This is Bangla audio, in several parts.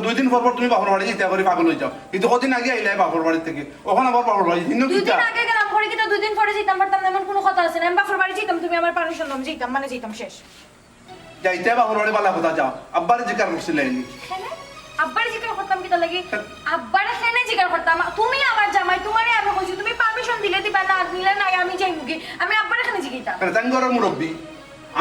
দুই দিন পর তুমি বাপর বাড়ি যেতে করে পাগল হয়ে যাও, কিন্তু কদিন আগে আইলে বাপর বাড়ি থেকে, ওখানে আবার বাপর বাড়ি দুই দিন আগে গেলাম পরে কি দুই দিন পরে যেতাম পারতাম না, এমন কোনো কথা আছে না। আমি বাপর বাড়ি যেতাম, তুমি আমার পারমিশন দাও, যেতাম মানে যেতাম, শেষ। যাইতে বাপর বাড়ি বালা কথা যাও, আব্বারে জিকার করছিলেন আব্বারে জিকার করতাম কিতা লাগি? আব্বারে কেন জিকার করতাম? তুমি আমার জামাই, তোমারে আমি কইছি তুমি পারমিশন দিলে দিবা, না দিলে না আমি যাইমুগি। আমি আব্বারে কেন জিগাইতাম? তাই ঘরের মুরব্বী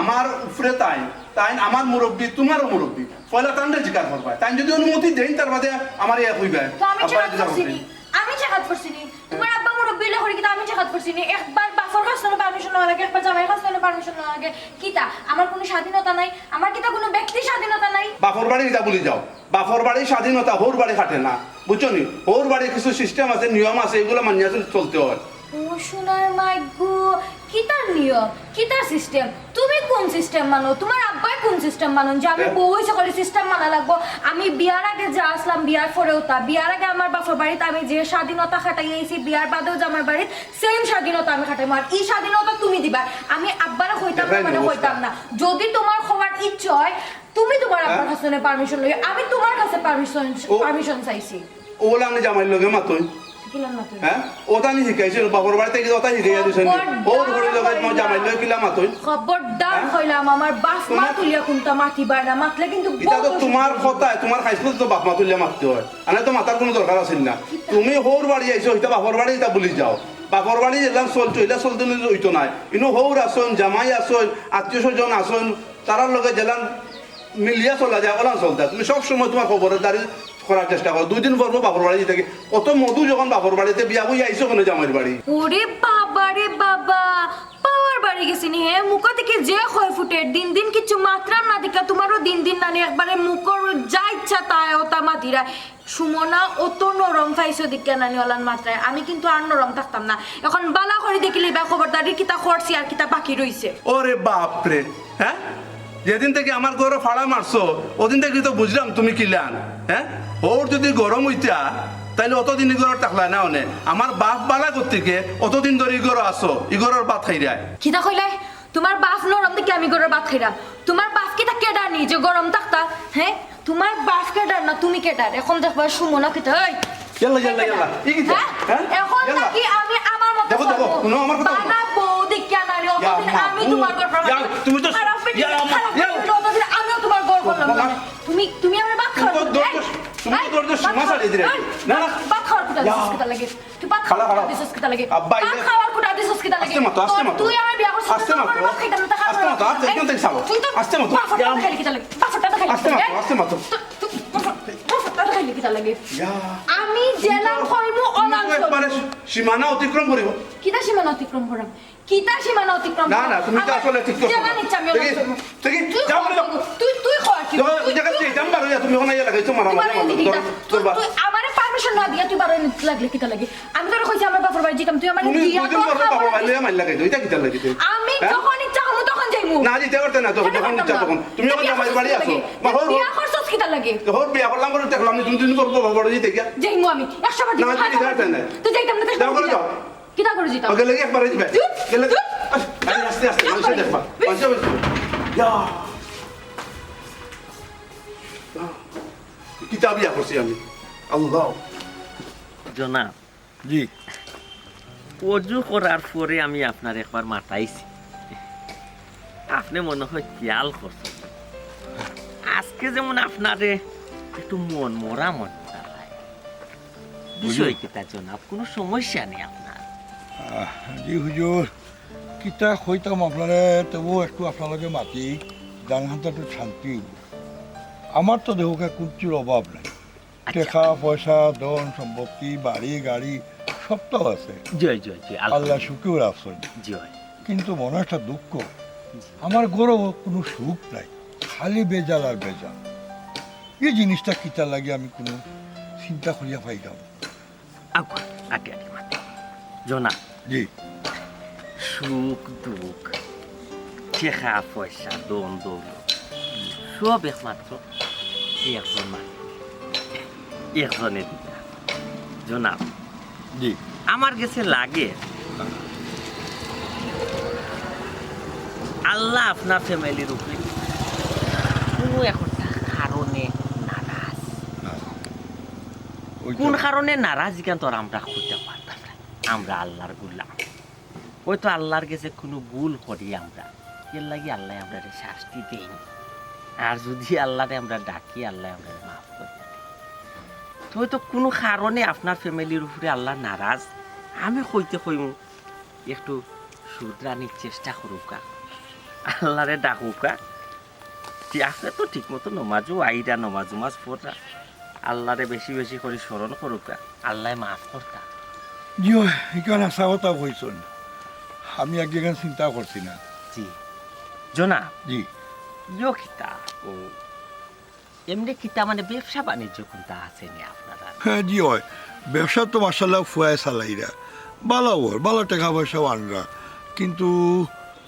আমার উপরে, তাই তাই আমার মুরব্বী তোমারও মুরব্বী, পয়লা তান্ডে জিকার করবা। তাই যদি অনুমতি দেন তার বাদে আমার ইয়া কইবা। তো আমি চেকাত করছিনি, আমি চেকাত করছিনি। তোমার আব্বা মুরব্বী হলে করি কিতা আমি চেকাত করছিনি। একবার বাপর কাছ থেকে পারমিশন না লাগে, একবার জামাই কাছ থেকে পারমিশন না লাগে। কিতা আমার কোনো স্বাধীনতা নাই? আমার কিতা কোনো ব্যক্তি স্বাধীনতা নাই? বাপর বাড়ি যা বলি যাও, বাপর বাড়ির স্বাধীনতা হোর বাড়ি খাটে না, বুঝছো নি? হোর বাড়ির কিছু সিস্টেম আছে, নিয়ম আছে, এগুলো মানিয়ে চলতে হয়। ও সোনার মাইগো, কিতার নিয়ম, কিতার সিস্টেম? তুমি কোন সিস্টেম মানো? তোমার আব্বাই কোন সিস্টেম মানো যে আমি বউ হইছে করে সিস্টেম মানা লাগবো? আমি বিয়ার আগে যা আসলাম, বিয়ার পরেও তা। বিয়ার আগে আমার বাপর বাড়িতে আমি যে স্বাধীনতা খাটাইছি, বিয়ার বাদেও যে আমার বাড়িতে সেম স্বাধীনতা আমি খাটাইম। আর এই স্বাধীনতা তুমি দিবা, আমি আব্বারে হইতাম না মানে হইতাম না। যদি তোমার হওয়ার ইচ্ছা হয় তুমি তোমার আব্বার কাছে পারমিশন লই, আমি তোমার কাছে পারমিশন চাইছি। ওলা আমি জামাই লগে মাতই হ্যাঁ, ওটা নি শিখাইছিল বাপর বাড়িতে গিয়ে ওটা শিখাইয়া দিছেন। ওর ঘরে লগে মই জামাই লগে কিলা মাতই। খবরদার কইলাম আমার বাপ মা তুলিয়া কোনটা মাটি বাইরা মাতলে কিন্তু এটা তো তোমার কথা, তোমার খাইছিল তো বাপ মা তুলিয়া মারতে হয়, আনা তো মাতার কোনো দরকার আছিল না। তুমি হোর বাড়ি আইছো, এটা বাপর বাড়ি এটা বলি যাও। বাপর বাড়ি যেলাম চলতো, এটা চলতে হইতো নাই। কিন্তু হৌর আসন, জামাই আসন, আত্মীয় স্বজন আসন, তারার লগে জেলাম মিলিয়া চলা যায়, ওলা চলতা। তুমি সবসময় তোমার খবরদারি করার চেষ্টা করো। 2 দিন পর বাপর বাড়ি থেকে অত মধু যখন বাপর বাড়িতে বিয়া হয়ে আইসো কোনো জামাইয়ের বাড়ি। ওরে বাবা রে বাবা, পাওয়ার বাড়ি গেছি নি হে। মুখা থেকে যে হয় ফুটে, দিন দিন কিছু মাত্রাম না দেখা তোমারও দিন দিন নানি একবারে মুখর যা ইচ্ছা তাই ওটা মাতিরা। সুমনা অত নরম পাইছো দিকে নানি ওলান মাত্রায়, আমি কিন্তু আর নরম থাকতাম না। এখন বালা করে দেখিলে বা খবরদারি কিতা করছি আর কিতা বাকি রইছে। ওরে বাপ রে, হ্যাঁ যেদিন থেকে আমার ঘরে ফাড়া মারছো ওদিন থেকে তো বুঝলাম তুমি কিলান। হ্যাঁ, ওর যদি গরম হইতা তাইলে অতদিন ইগর টাকলা না অনে। আমার বাপ বালা করতে অতদিন ধরে ইগর আসো, ইগরের ভাত খাইরা। কিতা কইলাই? তোমার বাপ নরম দেখে আমি গরুর ভাত খাইরা? তোমার বাপ কিতা কেডা নি যে গরম থাকতা? হ্যাঁ, তোমার বাপ কেডার না তুমি কেডার? এখন দেখবা সুমনা কিতা এই ইয়াল্লা ইয়াল্লা ইয়াল্লা ই কি? হ্যাঁ, এখন নাকি আমি আমার মত দেখো দেখো শুনো আমার কথা। বানা বউ দেখে না রে, অতদিন আমি তোমার ঘর প্রমাণ। তুমি তো আমিও তোমার ঘর করলাম না। তুমি আমার বাপ খাও। তুমি তো তোর সীমা ছাড়িয়ে দিলে। না না, বাপ খাওয়ার কুটা দিছস কিতা লাগে? তুই বাপ খাওয়ার দিছস কিতা লাগে? আব্বাই বাপ খাওয়ার কুটা দিছস কিতা লাগে? আস্তে মতো তুই আমার বিয়া করছিস, আস্তে মতো আস্তে মতো একদম দেখ সাবো আস্তে মতো বাপটা খাইলি কিতা লাগে? বাপটা খাইলি আস্তে মতো বাপটা খাইলি কিতা লাগে? আমি জেলা কইমু অনাঞ্চল সীমানা অতিক্রম করিব। কিতা সীমানা অতিক্রম করাম? কিতা সীমানা অতিক্রম? না না, তুমি তো আসলে ঠিক করছো। জেলা নিচ্ছি আমি অনাঞ্চল। তুই যাও বলে তুই কর কি? ওই জায়গা থেকে জাম বারো তুমি ওখানে ইয়া লাগাইছো মারা মারা তুই আমারে পারমিশন না দিয়া তুই বারো লাগলে কিতা লাগে? আমি তোরে কইছি আমার বাপর বাড়ি যেতাম, তুই আমারে দিয়া তো বাপর বাড়ি মাইল লাগাইছো, এটা কিতা লাগে? আমি যখন ইচ্ছা করব তখন যাইমু। না যেতে পারতে না, যখন ইচ্ছা তখন তুমি ওখানে জামাই বাড়ি আসো। বিয়া করছস কিতা লাগে? তোর বিয়া করলাম করে দেখলাম তুমি 2 দিন পর বাপর বাড়ি যেতে গিয়া যাইমু আমি 100 বার না যেতে পারতে না। তুই যাইতাম না, যাও করে যাও। কিতা করে যেতাম? ওকে লাগে একবার যাবে গেলে আস্তে আস্তে মানুষ দেখবা মানুষ ইয়া কিতাব ইয়া করছি আমি। আল্লাহ জনাব জি, অজু করার পরে আমি আপনার একবার মাতাইছি, আপনি মনে হয় খেয়াল করছেন। আজকে যেমন আপনারে একটু মন মরা মন বিষয় কিতা জনাব? কোনো সমস্যা নেই আপনার? জি হুজুর, কিতা কইতাম আপনারে, তবু একটু আপনাকে মাতি গান হাতে একটু শান্তি। আমার তো দেহকে কুঞ্চির অভাব নাই, টাকা পয়সা ধন সম্পত্তি বাড়ি গাড়ি সব তো আছে, জয় জয় জয় আল্লাহ শুকুর আছেন। জয়। কিন্তু মনে একটা দুঃখ, আমার গরো কোনো সুখ নাই, খালি বেজাল আর বেজাল। এই জিনিসটা কিতা লাগে আমি কোনো চিন্তা করিয়া পাইলাম। আগে আগে মাতি জনাব জি, সুখ দুঃখ টেকা পয়সা দন দৌলত সব একমাত্র এই একজন মানুষ একজনের দিদা জনাব জি আমার কাছে লাগে আল্লাহ আপনার ফ্যামিলির উপরে কোনো একটা কারণে নারাজ কোন কারণে নারাজ কিন্তু আমরা খুঁজতে পারতাম না আমরা আল্লাহর গুলাম হয়তো আল্লাহর কাছে কোনো ভুল করি আমরা এর লাগে আল্লাহ আমরা শাস্তি দেই আর যদি আল্লাহরে আমরা ডাকি আল্লাহ আমরা মাফ করে দেয় তো হয়তো কোনো কারণে আপনার ফ্যামিলির উপরে আল্লাহ নারাজ আমি কইতে কইম একটু শুধরানির চেষ্টা করুকা আল্লাহরে ডাকুকা আপনি তো ঠিক মতো নমাজও আইরা নমাজ উমাজ পড়া আল্লাহরে বেশি বেশি করে স্মরণ করুকা আল্লাহ মাফ করতা জি এখানে আসা কথা কইছেন আমি আগে এখানে চিন্তা করছি না জি জনাব জি ইয়ো কিতা ও এমনি কিতা মানে ব্যবসা বাণিজ্য কোনটা আছে নি আপনারা হ্যাঁ জি হয় ব্যবসা তো মার্শাল্লাহ ফুয়ায় চালাইরা ভালো ওর ভালো টাকা পয়সাও আনরা কিন্তু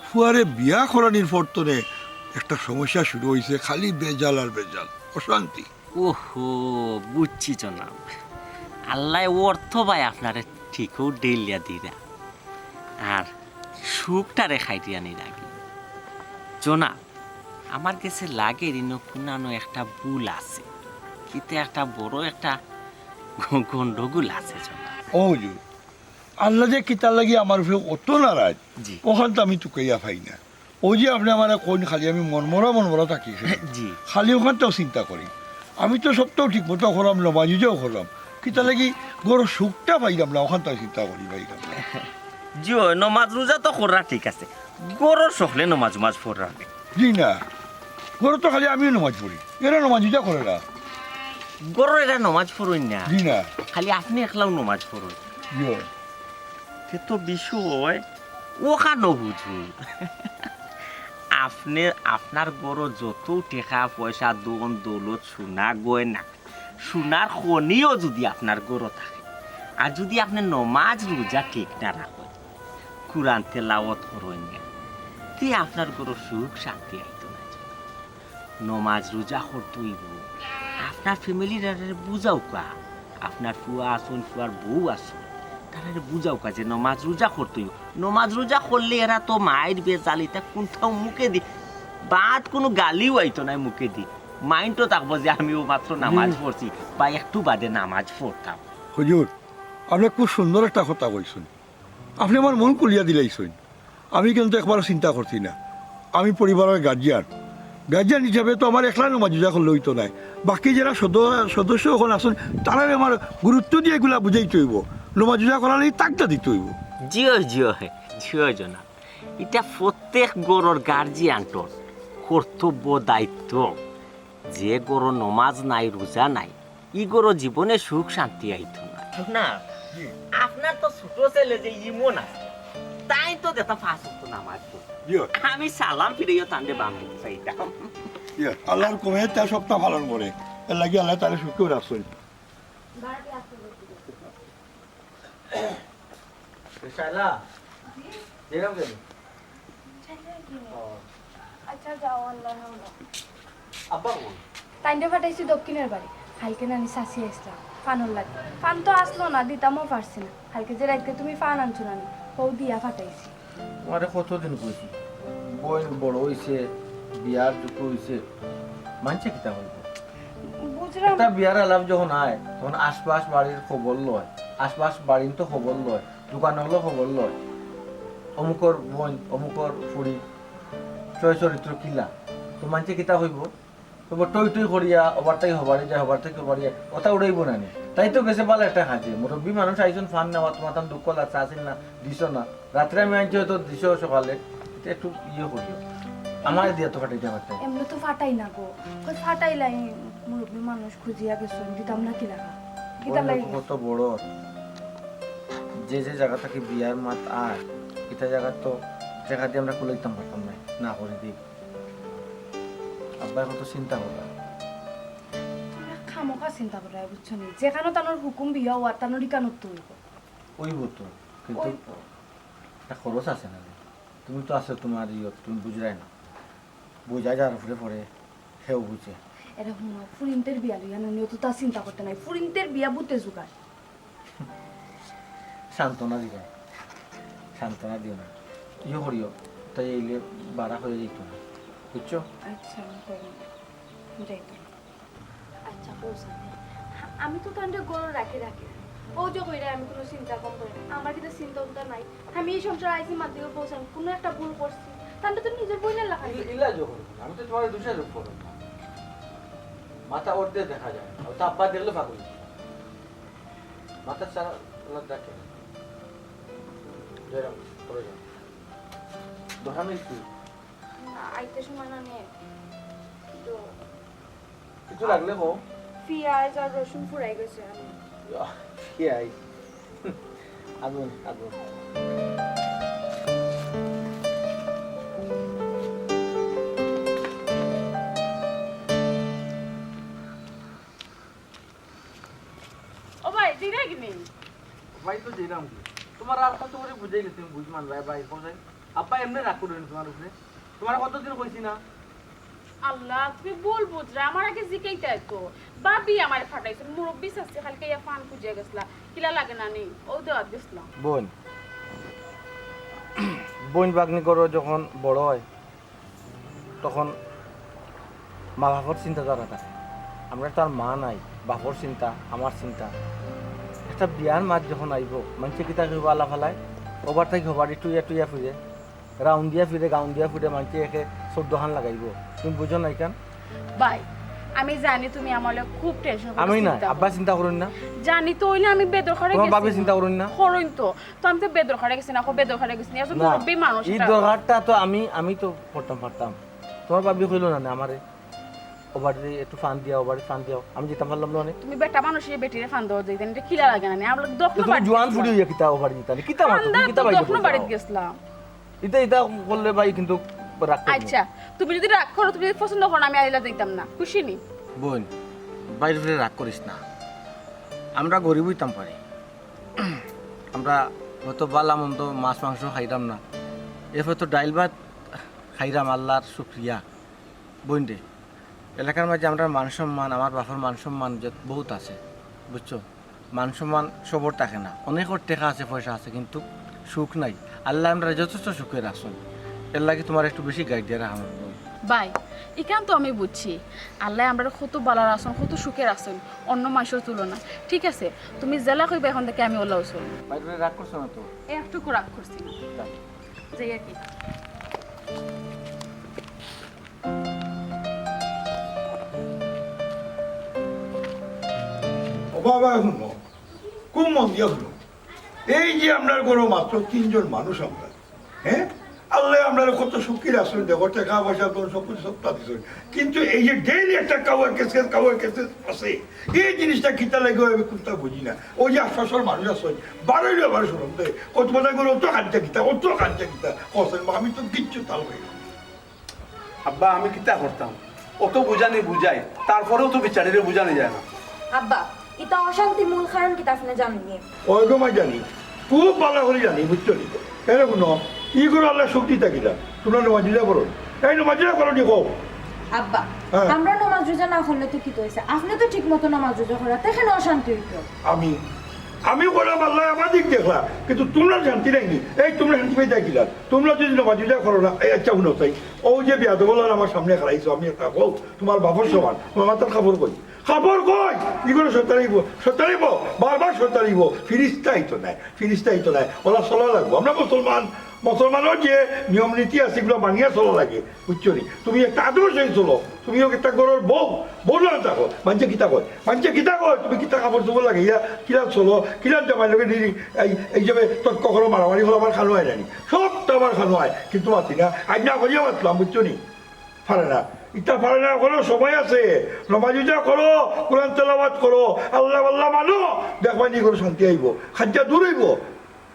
ফুয়ারে বিয়া করানির পরতনে একটা সমস্যা শুরু হয়েছে খালি বেজাল আর বেজাল অশান্তি ওহো বুঝছি জনাব আল্লাহ অর্থ ভাই আপনারে ঠিকও ডেলিয়া দিরা আর সুখটারে খাইটিয়া নি রাখি জনাব আমার কাছে লাগে ঋণ একটা ভুল আছে কিতে একটা বড় একটা গন্ডগোল আছে জনাব ও হুজুর আল্লাহ যে কিতা লাগি আমার উপরে অত নারাজ জি ওখান তো আমি টুকাইয়া পাই না ও যে আপনি আমার কোন খালি আমি মনমরা থাকি জি খালি ওখানটাও চিন্তা করি আমি তো সবটাও ঠিক মতো করলাম নমাজুজাও করলাম কিতা লাগি গরো সুখটা পাইলাম না ওখানটাও চিন্তা করি পাইলাম না জি নমাজ রোজা তো করা ঠিক আছে গরর সখলে নমাজ মাজ পড়া জি না গরো তো খালি আমিও নমাজ পড়ি এরা নমাজুজা করে না গরর এরা নমাজ পড়ুন না জি না খালি আপনি একলাও নমাজ পড়ুন জি সে তো বিষয় ওখানো বুঝুন আপনি আপনার গরো যত টাকা পয়সা দোন দৌলত সোনা গয়না সোনার খনিও যদি আপনার গরো থাকে আর যদি আপনি নমাজ রোজা ঠিক না রাখেন কুরআন তেলাওয়াত করেন না তে আপনার গরো সুখ শান্তি আইতো না নমাজ রোজা করতেইব আপনার ফ্যামিলির বুঝাও কা আপনার ফুয়া আসুন ফুয়ার বউ আসুন তারা বুঝাও কা যে নমাজ রোজা করতেই নমাজ রোজা করলে এরা তো মায়ের বেজালিটা কোনটাও মুখে দি বাদ কোনো গালিও আইতো না মুখে দি মাইন্ড তো থাকবো যে আমিও মাত্র নামাজ পড়ছি বা একটু বাদে নামাজ পড়তাম হুজুর আপনি খুব সুন্দর একটা কথা কইছেন আপনি আমার মন কুলিয়া দিলাইছেন আমি কিন্তু একবারও চিন্তা করছি না আমি পরিবারের গার্জিয়ান হিসাবে তো আমার একলা নমাজুজা করলে হইতো নাই বাকি যারা সদস্য এখন আসুন তারা আমার গুরুত্ব দিয়ে এগুলা বুঝাইতে হইব নমাজুজা করালে তাকটা দিতে হইব জিও জিও জিও জনা এটা প্রত্যেক গরুর গার্জিয়ানটোর কর্তব্য দায়িত্ব যে গরু নমাজ নাই রোজা নাই ই গরু জীবনে সুখ শান্তি আইতো না আপনার তো ছোট ছেলে যে ইমন আছে তাই তো দেখা পাঁচ ওয়াক্ত নামাজ পড়ে আমি সালাম ফিরিয়ে তান্ডে বানাইতে চাইতাম আল্লাহর কমে তার সপ্তাহ পালন করে এর লাগে আল্লাহ তাহলে সুখেও রাখছেন তাইন্ডে ফাটাইছি দক্ষিণের বাড়ি কালকে নানি শাসি আসলাম ফানুর লাগে ফান তো আসলো না দিতামও পারছি না কালকে যে রাখতে তুমি ফান আনছো নানি বউ দিয়া ফাটাইছি তোমারে কতদিন কইছি বই বড় হইছে বিয়ার যুগ হইছে মানছে কিতা হইব বুঝলাম একটা বিয়ার আলাপ যখন আয় তখন আশপাশ বাড়ির খবর লয় আশপাশ বাড়ির তো খবর লয় দোকান হলো খবর লয় অমুকর বোন অমুকর ফুড়ি চয় চরিত্র কিলা তো মানছে কিতা হইব তবে টই টই করিয়া ওভার থেকে হবারে যায় হবার থেকে হবারে কথা উড়াইব না নি তাই তো গেছে ভালো একটা হাজে মুরব্বী মানুষ আইসন ফান নেওয়া তোমার তার দুঃখ লাগছে আসেন না দিছ না রাত্রে আমি আনছি হয়তো দিছ সকালে এটা একটু ইয়ে করিও আমার দিয়া তো ফাটাইতে পারতাম এমনি তো ফাটাই না গো কই ফাটাইলাই মুরব্বী মানুষ খুঁজিয়া গেছো দিতাম না কি লাগা দিতাম লাগি কত বড় যে যে জায়গা থেকে বিয়ার মাত আর এটা জায়গা তো জায়গা দিয়ে আমরা কুলাইতাম পারতাম না না করে দিই আব্বার কত চিন্তা করলাম খামোখা চিন্তা করে বুঝছো নি যেখানে তানোর হুকুম বিয়া হওয়ার তানোর ইকানত তো হইব ওই হতো কিন্তু একটা খরচ আছে না তুমি তো আছো তোমার তুমি বুঝলাই না বুঝাই যার উপরে পড়ে সেও বুঝে এরকম ফুরিন্তের বিয়া লইয়া নিও তো তা চিন্তা করতে নাই ফুরিন্তের বিয়া বুতে জোগাড় সান্ত্বনা দিবে সান্ত্বনা দিও না ইয়ে করিও তাই এইলে বাড়া হয়ে যেত না বুঝছো আচ্ছা যাইতো আচ্ছা পৌঁছান আমি তো তান্ডে গরু রাখি ও যে কইরা আমি কোনো চিন্তা কম করি না আমার কিন্তু চিন্তা নাই আমি এই সংসার আইছি মাধ্যমে পৌঁছান কোনো একটা ভুল করছি তান্ডে তো নিজের বইনের লাগাই ইলাজ করো আমি তো তোমার দোষের রূপ করো মাথা ওরতে দেখা যায় আর তা আব্বা দেখলে পাগল মাথা সারা দেখে জয়রাম করে যাও দোকানে একটু আইতে সময় না নে তো কিছু লাগলে কো পেঁয়াজ আর রসুন ফুরাই গেছে আমি কি আই আগুন আগুন ও ভাই দিরা কি নেই ভাই তো জয়রাম তোমার আর কত করে বুঝাইলে তুমি বুঝমান ভাই ভাই কোথায় আব্বা এমনি রাগ করবেন তোমার উপরে তোমার কতদিন কইছি না আল্লাহ তুমি বল বুঝরা আমার আগে জিকাইতে তো বাবি আমার ফাটাইছে মুরব্বি সাসে খালকে ইয়া ফান খুঁজে গেছলা কিলা লাগে না নেই ও দেওয়াত গেছলা বোন বোন বাগনি করো যখন বড় হয় তখন মা বাবার চিন্তাধারা থাকে আমরা তো আর মা নাই বাপর চিন্তা আমার চিন্তা একটা বিয়ার মাছ যখন আইব মানুষে কিতা করবো আলা ফালায় ওভার থেকে হবারি টুইয়া ফিরে রাউন্ড দিয়া ফিরে গাউন দিয়া ফিরে মানুষে একে 14 খান লাগাইব তুমি বুঝো নাই কেন ভাই আমি জানি তুমি আমার খুব টেনশন করছো আমি না আব্বা চিন্তা করুন না জানি তো হইলে আমি বেদর করে তোমার গেছি বাবা চিন্তা করুন না করুন তো আমি তো বেদর করে গেছি না বেদর করে গেছি না মুরব্বি মানুষ এই দরকারটা তো আমি তো পারতাম তোমার বাবি কইলো না আমারে ওভারে একটু ফান দিও আমি যেতাম পারলাম না অনেক তুমি বেটা মানুষের বেটিরে ফান দাও যাইতেন এটা কিলা লাগে না আমরা দখল তুমি জোয়ান ফুড়ি হইয়া কিতা ওভারে দিতা কিতা মাতো তুমি কিতা বাইরে দখল বাড়িতে গেছলাম এটা করলে ভাই কিন্তু রাগ করবে আচ্ছা তুমি যদি রাগ করো তুমি যদি পছন্দ করো না আমি আইলা দিতাম না খুশি নি বোন বাইরে ফিরে রাগ করিস না আমরা গরিব হইতাম পারি আমরা হয়তো বালা মন্দ মাছ মাংস খাইতাম না এরপর তো ডাইল ভাত খাইরাম আল্লাহর শুক্রিয়া বোন রে এলাকার মাঝে আমরা মান সম্মান আমার বাপর মান সম্মান বহুত আছে বুঝছো মান সম্মান সবর থাকে না অনেকর টাকা আছে পয়সা আছে কিন্তু সুখ নাই আল্লাহ আমরা যথেষ্ট সুখের আসুন এর লাগে তোমার একটু বেশি গাইড দিয়ে রাখা ভাই এখান তো আমি বুঝছি আল্লাহ আমরা কত বালার আসন কত সুখের আসন অন্য মানুষের তুলনা ঠিক আছে তুমি জেলা কইবে এখন থেকে আমি ওলাও চল বাইরে রাগ করছো না তো একটু রাগ করছি না যাই আর কি বাবা শুনো খুব মন দিয়ে শুনো এই যে আপনার ঘরে মাত্র 3 জন মানুষ আমরা হ্যাঁ আল্লাহ আপনার কত সুখীর আসলে দেখো টাকা পয়সা তো সব কিছু সপ্তাহ দিচ্ছেন কিন্তু এই যে ডেইলি একটা কাওয়ার কেসেস আছে এই জিনিসটা কিতা লাগে আমি কোনটা বুঝি না ওই যে আশ্বাসর মানুষ আছে বারোই আবার শুনুন কত কথা করে অত কাঞ্চা কিতা কসেন আমি তো কিচ্ছু তাল হয়ে আব্বা আমি কিতা করতাম অত বুঝাই তারপরেও তো বিচারিরে বুঝানি যায় না আব্বা এটা অশান্তির মূল কারণ কি আপনি জানেননি ওই গো জানি খুব ভালো করে জানি বুঝছো নি কেন শুনো ই করে আল্লাহ শক্তি থাকিলা তোমরা নমাজিলা করো এই নমাজিলা করো নি কো আব্বা হ্যাঁ। আমরা নামাজ রোজা না করলে তো কি হইছে আপনি তো ঠিক মতো নামাজ রোজা করা এখানে অশান্তি হইতো আমি বললাম আল্লাহ আমার দিক দেখলা কিন্তু তোমরা শান্তি নাইনি এই তোমরা শান্তি পেয়ে দেখিলা তোমরা যদি নমাজিলা করো না এই আচ্ছা শুনো তাই ও যে বিয়া দেবো আমার সামনে খেলাইছো আমি একটা বল তোমার বাপর সমান তোমার মাথার খাবার কই খাবার কই কি করে সত্তারিব বারবার সত্তারিব ফিরিস্তা হইতো নাই ওলা চলা লাগবো আমরা মুসলমানের যে নিয়ম নীতি আছে এগুলো মানিয়া চলা লাগে বুঝছো নি তুমি একটা আদর্শ চলো তুমি একটা গরুর বউ না থাকো মানুষে কিতা কয় তুমি কিতা কাপড় চোপড় লাগে ইয়া কিরা চলো কিরা জামাই লোকে নিরি এই যাবে তোর কখনো মারামারি হলো আমার খানো হয় নানি সব তো আমার খানো হয় কিন্তু মাতি না আজ না করিয়া মাতলাম বুঝছো নি পারে না ইটা পারে না করো সময় আছে নমাজুজা করো কোরআন তেলাওয়াত করো আল্লাহ মানো দেখবা নি করে শান্তি আইব খাদ্যা দূর হইব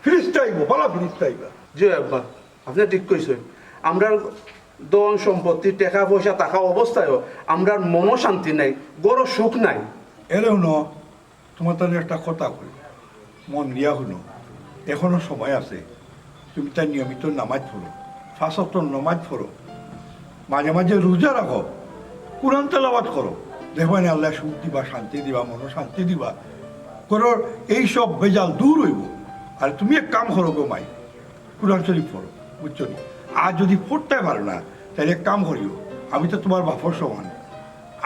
ফিরিস্তা আইব ভালো ফিরিস্তা আইবা জি আব্বা আপনি ঠিক কইছেন আমরা ধন সম্পত্তি টাকা পয়সা থাকা অবস্থায়ও আমরা মনো শান্তি নাই গড় সুখ নাই এলে শুনো তোমার তাহলে একটা কথা কই মন দিয়া শুনো এখনো সময় আছে তুমি তার নিয়মিত নামাজ পড়ো ফাঁসক্ত নমাজ পড়ো, মাঝে মাঝে রোজা রাখো, কোরআন তেলাওয়াত করো, দেখবেন আল্লাহ সুখ দিবা, শান্তি দিবা, মন শান্তি দিবা, করো এইসব বেজাল দূর হইব। আর তুমি এক কাম করো গো মাই, কোরআন শরীফ পড়ো, বুঝছো নি? আর যদি পড়তে পারো না তাহলে এক কাম করিও, আমি তো তোমার বাপর সমান,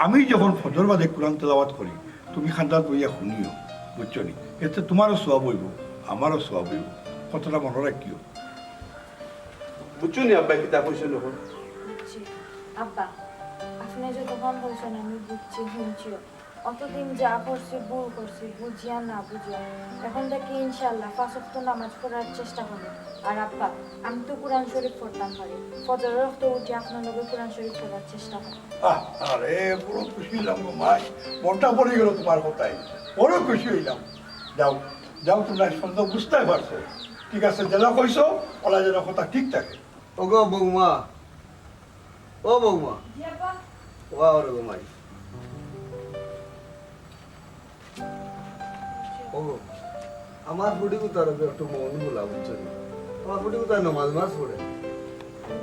আমি যখন ফজর বাদে কোরআন তেলাওয়াত করি তুমি খান্দাত বইয়া শুনিও, বুঝছো নি? এতে তোমারও সওয়াব হইব, আমারও সওয়াব হইব, কতটা মনে রাখিও। বুঝছো নি আব্বা কিতা কইছে নখন? বুঝছি আব্বা, আপনি যতক্ষণ বলছেন আমি বুঝছি, শুনছিও। অতদিন যা করছি ভুল করছি, বুঝিয়া না বুঝিয়া, এখন থেকে ইনশাল্লাহ 5 ওয়াক্ত নামাজ পড়ার চেষ্টা করবো। আর আব্বা, আমি তো কোরআন শরীফ পড়তাম পারি, ফজরের ওয়াক্ত উঠে আপনার লগে কোরআন শরীফ পড়ার চেষ্টা করবো। আরে বড় খুশি হইলাম গো মাই, মনটা পড়ে গেল তোমার কথায়, বড় খুশি হইলাম। যাও যাও, তোমরা সন্দেহ বুঝতে পারছো, ঠিক আছে? যেন কইছো ওরা যেন কথা ঠিক থাকে। ওগো বৌমা, ও বৌমা, ওয়া ওরে বৌমাই, ওগো আমার বুড়ি কোথার একটু মন গুলা, বুঝছো? আমার বুড়ি কোথায় নমাজ মাস পড়ে?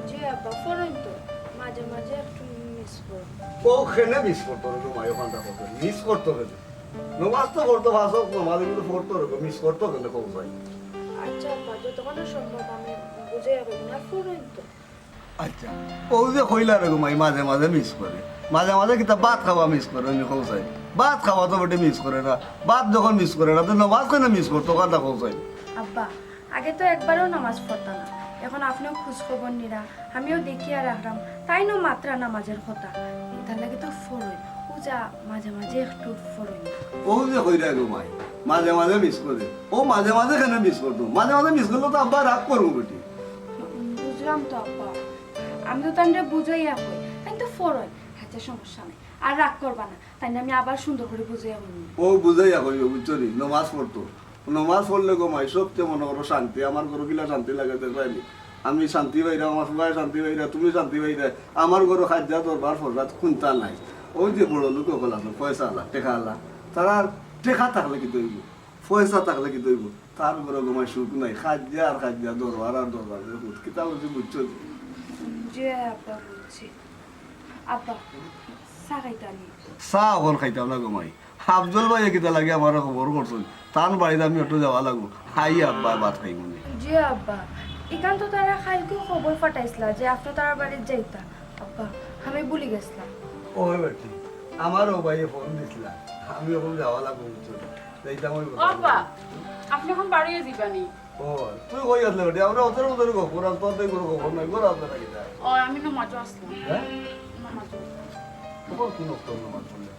জি আব্বা, পড়েন তো, মাঝে মাঝে একটু মিস করো। ওখানে মিস করতো রে বৌমা, ওখানটা করতো মিস করতো কেন? নমাজ তো পড়তো, ভাষক নমাজ কিন্তু পড়তো রে, মিস করতো কেন কৌশাই? আচ্ছা আব্বা, যতক্ষণ সম্ভব আমি বুঝে যাবো না, পড়েন তো। আচ্ছা, ও যে কইলা রে ঘুমাই মাঝে মাঝে মিস করে, মাঝে মাঝে কিতা ভাত খাওয়া মিস করে, আমি কৌশাই ভাত খাওয়া তো বটে মিস করে না, ভাত যখন মিস করে না তো নমাজ কেন মিস করতো কারটা কৌশাই? আব্বা, আগে তো একবারও নামাজ পড়তাম না, এখন আপনিও খোঁজ খবর নিরা, আমিও দেখিয়া রাখলাম, তাই না মাত্রা নামাজের কথা, তার লাগে তো ফরই পূজা মাঝে মাঝে একটু ফরই। ও যে কইরা ঘুমাই মাঝে মাঝে মিস করে, ও মাঝে মাঝে কেন মিস করতো? মাঝে মাঝে মিস করলে তো আব্বা রাগ করবো বেটি। বুঝলাম তো আব্বা, আমি তো তান্ডে বুঝাইয়া কই, তাই তো ফরই, হাতে সমস্যা নেই, আর রাগ করবা না, তাই আমি আবার সুন্দর করে বুঝাইয়া বলি। ও বুঝাইয়া কইবে, বুঝছো নি? নমাজ পড়তো, নমাজ পড়লে ঘুমাই সবচেয়ে মনে করো শান্তি, আমার ঘর গিলা শান্তি লাগে দেখবাইনি, আমি শান্তি পাইরা, আমার সবাই শান্তি পাইরা, তুমি শান্তি পাইরা, আমার ঘর খাদ্যা দরবার ফরবাদ খুনতা নাই। ওই যে বড় লোক সকল আছে, পয়সা আলা, টেকা আলা, তারা টেকা থাকলে কি দইব, পয়সা থাকলে কি দইব, তার ঘরে ঘুমাই সুখ নাই, খাদ্যা আর খাদ্যা, দরবার আর দরবার, কিতা বলছি বুঝছো? যে আব্বা বুঝছি। আব্বা, চা খাইতানি? চা এখন খাইতাম না ঘুমাই, আফজল ভাই কিতা লাগে আমার খবর করছেন, তার বাড়িতে আমি একটু যাওয়া লাগবো, খাই আব্বা ভাত খাই মনে। জি আব্বা, এখান তো তারা কালকেও খবর পাঠাইছিলা যে আপনি তার বাড়িতে যাইতা, আব্বা আমি ভুলে গেছিলাম। ও বেটি, আমারও ভাইয়ে ফোন দিছিলা, আমি এখন যাওয়া লাগবো, বুঝছো? যাইতাম ওই আব্বা, আপনি এখন বাড়িয়ে দিবানি? ও তুই কই আসলে বেটি, আমরা ওদের ওদের খবর আর তোর কোনো খবর নাই, ঘর আপনারা কিনা? ও আমি নামাজও আসলাম। হ্যাঁ, নামাজও। তোমার কোন নামাজ পড়লে?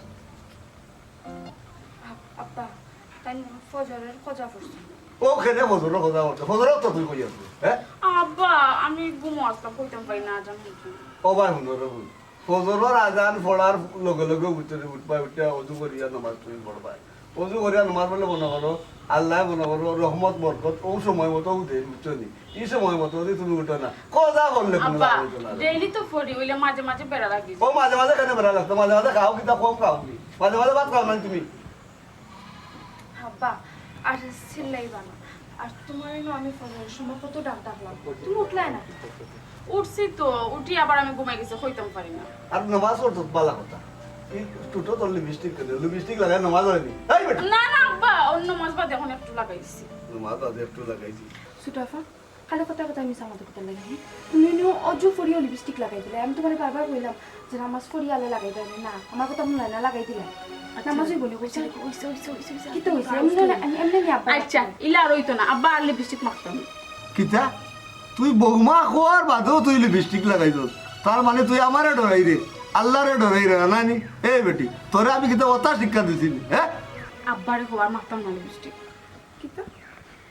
আব্বা, তাই ফজরের খোঁজা পড়ছি। ও খেলে ফজর কথা বলছে, ফজরও তো তুই কই আসলি? হ্যাঁ, আব্বা, আমি ঘুমো আসলাম, কইতাম পাই না জানি। ও ভাই সুন্দর বুঝ, ফজরের আজান পড়ার লগে লগে উঠতে উঠবাই উঠে অজু করিয়া নামাজ তুমি পড়বাই, অজু করিয়া নামাজ পড়লে মনে করো আল্লাহ মনে করো রহমত বরকত ও সময় মতো উঠে, বুঝছো নি? এই সময় মতো যদি তুমি উঠো না কথা বললে কোনো আব্বা, লাভ হইতো না। ডেইলি তো পড়ি, ওইলে মাঝে মাঝে বেড়া লাগি। ও মাঝে মাঝে কেন বেড়া লাগতো? মাঝে মাঝে খাও কিতা কম খাও কি? মাঝে মাঝে ভাত খাও না তুমি? আব্বা, আর চিল্লাইবা না, আর তোমার আমি ফজরের সময় কত ডাক ডাকলাম, তুমি উঠলাই না? উঠছি তো, উঠি আবার আমি ঘুমাই গেছি, কইতাম পারি না। আর নামাজ পড়তো বালা কথা, এই টুটো তোর লিপস্টিক কেন? লিপস্টিক লাগাই নামাজ হয়নি? এই বেটা, না না আব্বা, অন্য মাছ বাদে এখন একটু লাগাইছি। নামাজ আজ একটু লাগাইছি। সুটাফা, কালে কথা কথা আমি সামাতে কথা লাগে, হ্যাঁ? তুমি নিও অজু ফরিও লিপস্টিক লাগাই দিলে, আমি তোমার বারবার বললাম যে নামাজ ফরিয়ালে লাগাই দেবে না, আমার কথা মনে হয় না, লাগাই দিলে নামাজই বলি কইছে কি তো হইছে, আমি এমনি নি আব্বা। আচ্ছা, ইলা আর হইতো না, আব্বা আর লিপস্টিক মাখতাম। কিতা তুই বৌমা খোয়ার বাদেও তুই লিপস্টিক লাগাইছ, তার মানে তুই আমারে ডরাই রে, আল্লাহরে ডরাই রে না নি? এই বেটি, তোরে আমি কিতা অতা শিক্ষা দিছিলি? হ্যাঁ, আব্বারে হওয়ার মাখতাম না লিপস্টিক। কিতা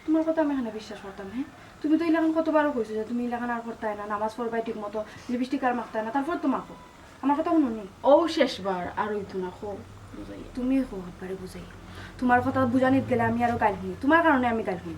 তোমার কথা আমি এখানে বিশ্বাস করতাম, হ্যাঁ? তুমি তো ইলাখান কতবারও কইছো যে তুমি ইলাখান আর করতে না, নামাজ পড়বাই ঠিক মতো, লিপস্টিক আর মাখতে না, তারপর তো মাখো, আমার কথা শুনো নি? ও শেষবার আর হইতো না, খো বুঝাই। তুমি হো আব্বারে বুঝাই, তোমার কথা বুঝানিত গেলে আমি আরো গাল শুনি, তোমার কারণে আমি গাল শুনি।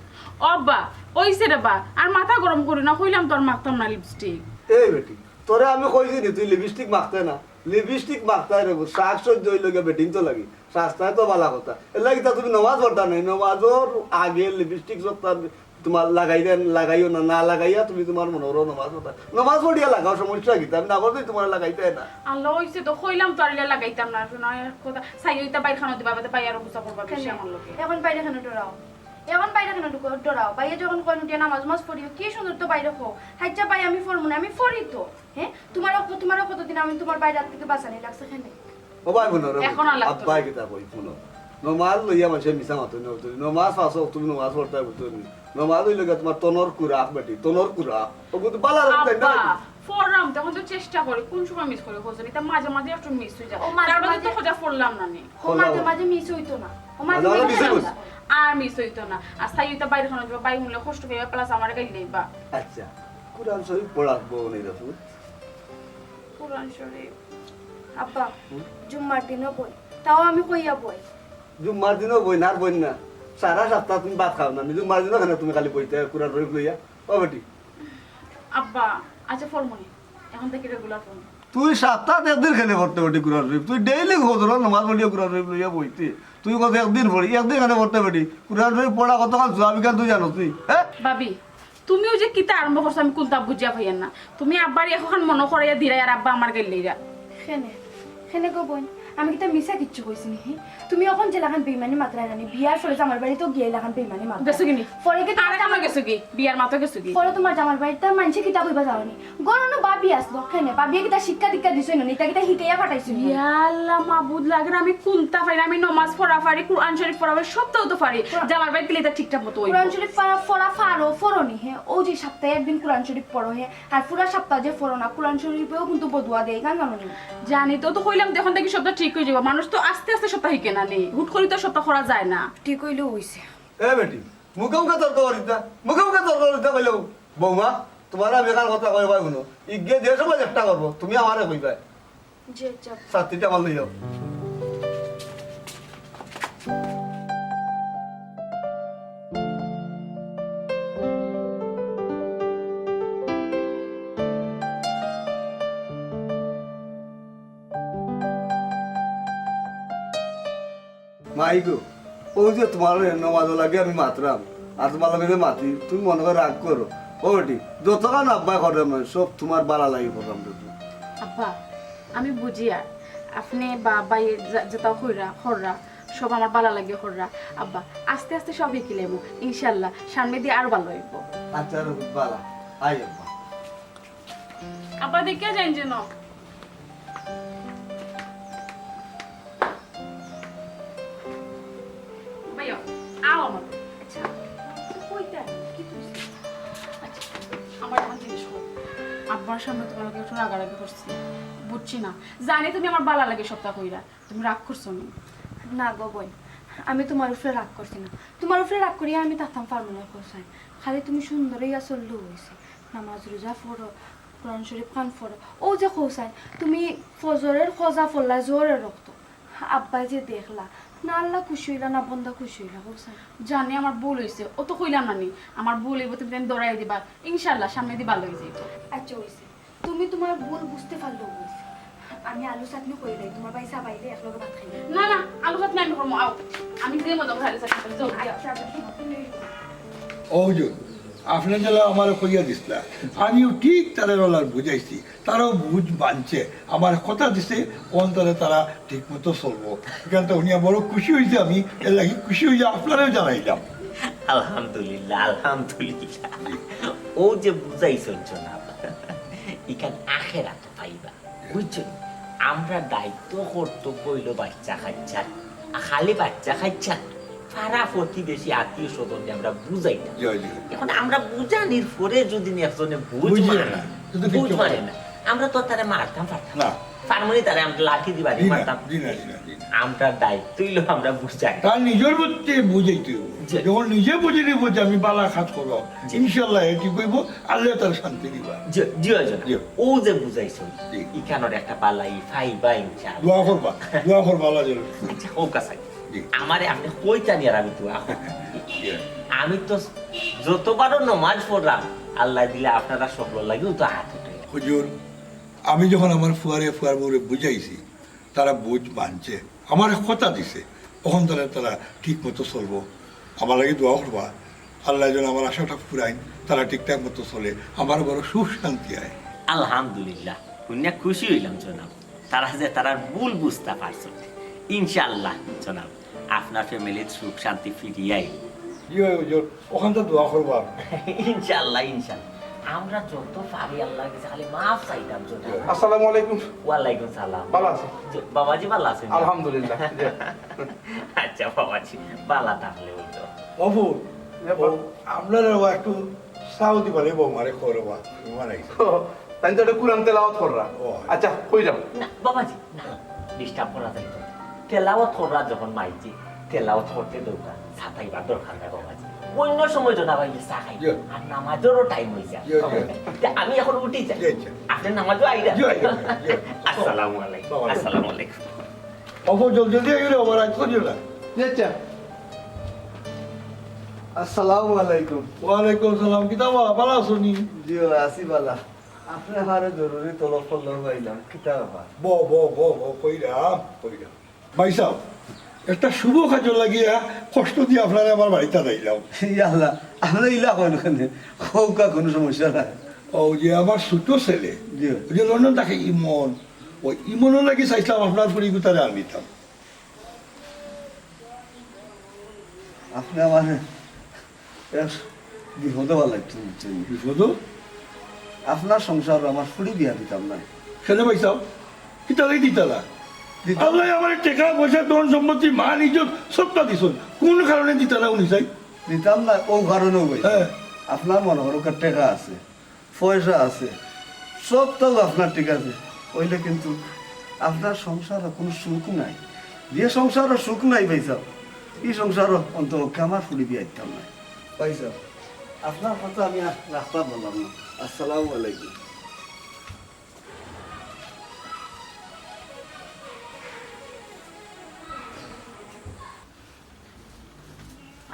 আব্বা, ওইছে রে বা, আর মাথা গরম করি না, কইলাম তোর মাখতাম না লিপস্টিক। এই বেটি, তোরে আমি কইছি নি তুই লিপস্টিক মাখতে না? লিপস্টিক মাখতে রে, শাক সহ্য হইল গিয়ে বেটিং তো লাগি, স্বাস্থ্য তো ভালো কথা, এর লাগি তা তুমি নামাজ পড়তা নাই, নামাজের আগে লিপস্টিক সত্তার তোমার লাগাইও না না লাগাইয়া তুমি তোমার মনোর নমাজ পড়া নমাজ পড়িয়া লাগাও সমস্যা কি আমি না করতে তোমার লাগাইতে না আল্লাহ হইছে তো কইলাম তো আর লাগাইতাম না শোনা কথা সাই হইতা বাইর খানো দিবা বাদে বাইরে বুঝা করবা বেশি আমার লোকে এখন বাইরে কেন ডরাও এখন বাইরে কেন ডরাও বাইরে যখন কোন উঠিয়া নামাজ মাস পড়িও কি সুন্দর তো বাইরে হো হাইজা পাই আমি ফরমু না আমি ফরি তো হ্যাঁ তোমারও কতদিন আমি তোমার বাইরে থেকে বাঁচানি লাগছে কেন ও ভাই বোন এখন আর লাগতো না। আব্বাই কিতা কই শুনো নমাজ লইয়া মানুষে মিছা মাতো নমাজ আসো তুমি নমাজ পড়তে বুঝনি নমাজ হইলে তোমার তনর কুরাক বেটি তনর কুরাক ও কিন্তু বালা রাখতে না আব্বা ফররাম তখন তো চেষ্টা করি কোন সময় মিস করে হোসেন এটা মাঝে মাঝে একটু মিস হয়ে যায় ও মাঝে তারপরে তো মাঝে- খোঁজা পড়লাম না নে ও মাঝে মাঝে মিস হইতো না ও মাঝে মাঝে মাঝে মিস হইতো। না। আর মিস হইতো না আর সাই হইতা বাইরে খানো দিবা বাই হলে কষ্ট পেয়ে প্লাস আমার গাইলে বা আচ্ছা কুরআন শরীফ পড়াবো নেই রাসূল কোরআন শরীফ আব্বা জুম্মার দিনও বই তাও আমি কইয়া বই জুম্মার দিনও বই না আর বই না সারা সপ্তাহ তুমি ভাত খাও না জুম্মার দিনও কেন তুমি খালি বইতে কুরআন শরীফ লইয়া ও বেটি আব্বা আচ্ছা ফলমনি এখন থেকে রেগুলার ফোন তুই সপ্তাহ একদিন খেলে পড়তে বেটি কুরআন শরীফ তুই ডেইলি খোঁজ নমাজ পড়িয়া কুরআন শরীফ লইয়া বইতে তুই কত একদিন পড়ি একদিন কেন পড়তে বেটি কুরআন শরীফ পড়া কতক্ষণ জবাবিকান তুই জানো তুই হ্যাঁ ভাবি তুমিও যে কিতা আরম্ভ করছো আমি কোনটা বুঝিয়া পাইয়ান না তুমি আব্বার এখন মনে করাইয়া দিলাই আর আব্বা আমার গাইলেইরা খেনে গো বোন আমি কিতা মিছা কিচ্ছু কইছি নি তুমি এখন জেলাখান বেইমানি মাত্রা জানি বিয়ার ফলে আমার বাড়িতেও গিয়ে লাখান বেইমানি মাত্রা গেছো কিনি পরে কি আর এখন গেছো কি বিয়ার মাতো গেছো কি পরে তোমার জামার বাড়িতে মানুষে কিতা কইবা যাওনি গরনো বাবি আসলো খেনে বাবিয়ে কিতা শিক্ষা দীক্ষা দিছই না এটা কিতা হিকাইয়া ফাটাইছি ইয়াল্লাহ মাবুদ লাগে আমি কোনটা পারি আমি নমাজ পড়া পারি কুরআন শরীফ পড়া পারি সবটাও তো পারি জামার বাড়ি গেলে এটা ঠিকঠাক মতো হইব কোরআন শরীফ পড়া ফরনি হ্যাঁ ও যে সপ্তাহে একদিন কোরআন শরীফ পড়ো হ্যাঁ আর পুরা সপ্তাহ যে ফরো না কোরআন শরীফেও কিন্তু বদুয়া দেয় গান জানো জানি তো কইলাম দেখুন দেখি সবটা ঠিক হয়ে যাবে মানুষ তো আস্তে আস্তে সপ্তাহ হিকে না নেই হুট করে তো সপ্তাহ করা যায় না ঠিক হইলেও হইছে এ বেটি মুখে মুখে তর্ক করিতা মুখে মুখে তর্ক করিতা কইলেও বৌমা তোমার আমি এখান কথা কইবা শুনো ইগে যে সময় চেষ্টা করবো তুমি আমারে কইবা যে যাব সাথীটা আমার লইও মাইগো ও যে তোমার নমাজ লাগে আমি মাতরাম আর তোমার লাগে মাতি তুমি মনে করে রাগ করো ও বেটি যতক্ষণ আব্বা করে সব তোমার বালা লাগি প্রথম আব্বা আমি বুঝি আর আপনি বা বাই যেটা হররা সব আমার ভালো লাগে হররা আব্বা আস্তে আস্তে সব শিখিলাম ইনশাল্লাহ সামনে দিয়ে আর ভালো হইব আচ্ছা বালা আই আব্বা আব্বা দেখে যাই যেন ভাইয়া আও আমার আচ্ছা কইতা কি তুই আমার আমার জিনিস হোক আব্বার সামনে তোমাকে একটু রাগারাগি করছি বুঝছি না জানি তুমি আমার ভালো লাগে সপ্তাহ কইরা তুমি রাগ করছো নি না গো বোন আমি তোমার উপরে রাগ করছি না তোমার উপরে রাগ করিয়া আমি তাতাম পারবো না কোসাই খালি তুমি সুন্দরই আসল্লু হয়েছে নামাজ রোজা ফরো কোরআন শরীফ খান ফরো ও যে খোসাই তুমি ফজরের খোঁজা ফল্লা জোরে রক্ত আব্বাই যে দেখলা না আল্লাহ খুশি হইলা না বন্ধা খুশি হইলা খোসাই জানি আমার ভুল হয়েছে ও তো কইলাম না নি আমার ভুল হইব তুমি দৌড়াই দিবা ইনশাল্লাহ সামনে দিয়ে ভালো হয়ে যাইব আচ্ছা হয়েছে তুমি তোমার ভুল বুঝতে পারলেও বলছি আমি আলু চাটনি করে দেয় তোমার বাইসা বাইরে একলগে ভাত খাই না না আলু ভাত নাই আমি করবো আও আমি যে মজা খাইলে চাকরি জলদি আও। অভিযোগ আপনি যারা আমার কইয়া দিসলা আমিও ঠিক তাদের ওলার বুঝাইছি তারাও বুঝ বানছে আমার কথা দিছে কোন তারা তারা ঠিক মতো চলবো এখান থেকে উনি বড় খুশি হয়েছে আমি এর লাগে খুশি হয়ে আপনারাও জানাইলাম আলহামদুলিল্লাহ আলহামদুলিল্লাহ ও যে বুঝাইছেন না এখান আখেরা তো পাইবা বুঝছো আমরা দায়িত্ব কর্তব্য হইলো বাচ্চা খাচ্ছার খালি বাচ্চা খাচ্ছার পাড়া প্রতিবেশী আত্মীয় স্বজন আমরা বুঝাইতাম জয় জয় এখন আমরা বুঝানির পরে যদি একজনে বুঝ বুঝে মানে না, শুধু বুঝ কিচ্ছু মানে করে না আমরা তো তারা মারতাম পারতাম না ফার্মনি তারা আমরা লাঠি দিবা জি না মারতাম জি না জি না জি না আমরা দায়িত্ব হইলো আমরা বুঝাই তার নিজের মধ্যে বুঝাইতে হবে। জি। যখন নিজে বুঝে নিব যে আমি বালা খাত করবো ইনশাল্লাহ এটি কইব আল্লাহ তার শান্তি দিবা জিও জি। ও যে বুঝাইছো জি। ইখানোর একটা পালাই ফাইবা ইনশাআল্লাহ দোয়া করবা আল্লাহ যেন আচ্ছা ও কাছে জি। আমারে আপনি কইতানি আর আমি তো আমি তো যতবারও নমাজ পড়লাম আল্লাহ দিলে আপনারা সফল লাগেও তো হাত উঠে হুজুর আমি যখন আমার ফুয়ার বউরে বুঝাইছি তারা বুঝ মানছে আমার কথা দিছে তখন তারা ঠিক মতো চলবো আমার লাগে দোয়া করবা আল্লাহ যেন আমার আশাটা ফুরাই, তারা ঠিকঠাক মতো চলে, আমার বড় সুখ শান্তি হয়। আলহামদুলিল্লাহ, শুনিয়া খুশি হইলাম জনাব। তারা যে তারার ভুল বুঝতে পারছ। ইনশাআল্লাহ জনাব, আপনার ফ্যামিলির সুখ শান্তি ফিরিয়াই। কি হয় হুজুর, ওখান তো দোয়া করবো আপনি। ইনশাআল্লাহ ইনশাআল্লাহ, আমরা যত পারি আল্লাহর কাছে খালি মাফ চাইতাম জনাব। আসসালামু আলাইকুম। ওয়ালাইকুম সালাম। ভালো আছেন? জি, বাবাজি ভালো আছেন? আলহামদুলিল্লাহ। জি। আচ্ছা বাবাজি, ভালো থাকলে হইতো। বাবু আপনার একটু সাউদি বলে বৌমারে করবা বানাইছে। তাই তো এটা কুরআন তেলাওয়াত কররা। ও। আচ্ছা কই যাও? না বাবাজি, না ডিস্টার্ব করা যাইতো না। তেলাওয়াত করা যখন মাইছি, তেলাওয়াত করতে দরকার, ছাতাইবার দরকার নাই বাবাজি। অন্য সময় জনাব আইলে চা খাই, আর নামাজেরও টাইম হয়ে যায়। আমি এখন উঠি যাই, আপনি নামাজও আইরা। আসসালামু আলাইকুম। আসসালামু আলাইকুম। বাবু জলদি জলদি গেলে আমার আজ করিও না। আচ্ছা আসসালামু আলাইকুম। ওয়ালাইকুম সালাম। কিতাবা ভালো আছো নি? জি আসি বালা। আপনি হারে জরুরি তলব করলেও পাইলাম, কিতা ব্যাপার? কইরাম। ভাই সাহেব, একটা শুভ কাজ লাগিয়া কষ্ট দিয়ে আপনারা আমার বাড়িতে যাইলাম। ইয়াল্লাহ, আমরা ইলা কইল কেনে? খৌকা কোনো সমস্যা নাই। ও যে আমার ছোট ছেলে, জি। ওই যে লন্ডন থাকে ইমন, ওই ইমনও লাগি চাইছিলাম আপনার পরিগুতারে আনিতাম। আপনি আমার বিপদে ভালো লাগছে বুঝছেন? শুধু আপনার সংসার আমার ফুড়ি বিয়া দিতাম না। খেলে ভাই সাহেব, কিতালাই দিতালা আল্লাহ আমার টাকা পয়সা ধন সম্পত্তি মান ইজ্জত সবটা দিছুন, কোন কারণে দিতালা উনি চাই? দিতাম না ও কারণেও ভাই। হ্যাঁ। আপনার মনে করো টাকা আছে, পয়সা আছে, সব তো আপনার ঠিক আছে, ওইলে কিন্তু আপনার সংসারে কোনো সুখ নাই। যে সংসারও সুখ নাই ভাই সাহেব, এই সংসারও অন্তত আমার ফুড়ি বিয়া দিতাম না ভাই সাহেব। আপনার কথা আমি রাস্তা বললাম না। আসসালামু আলাইকুম।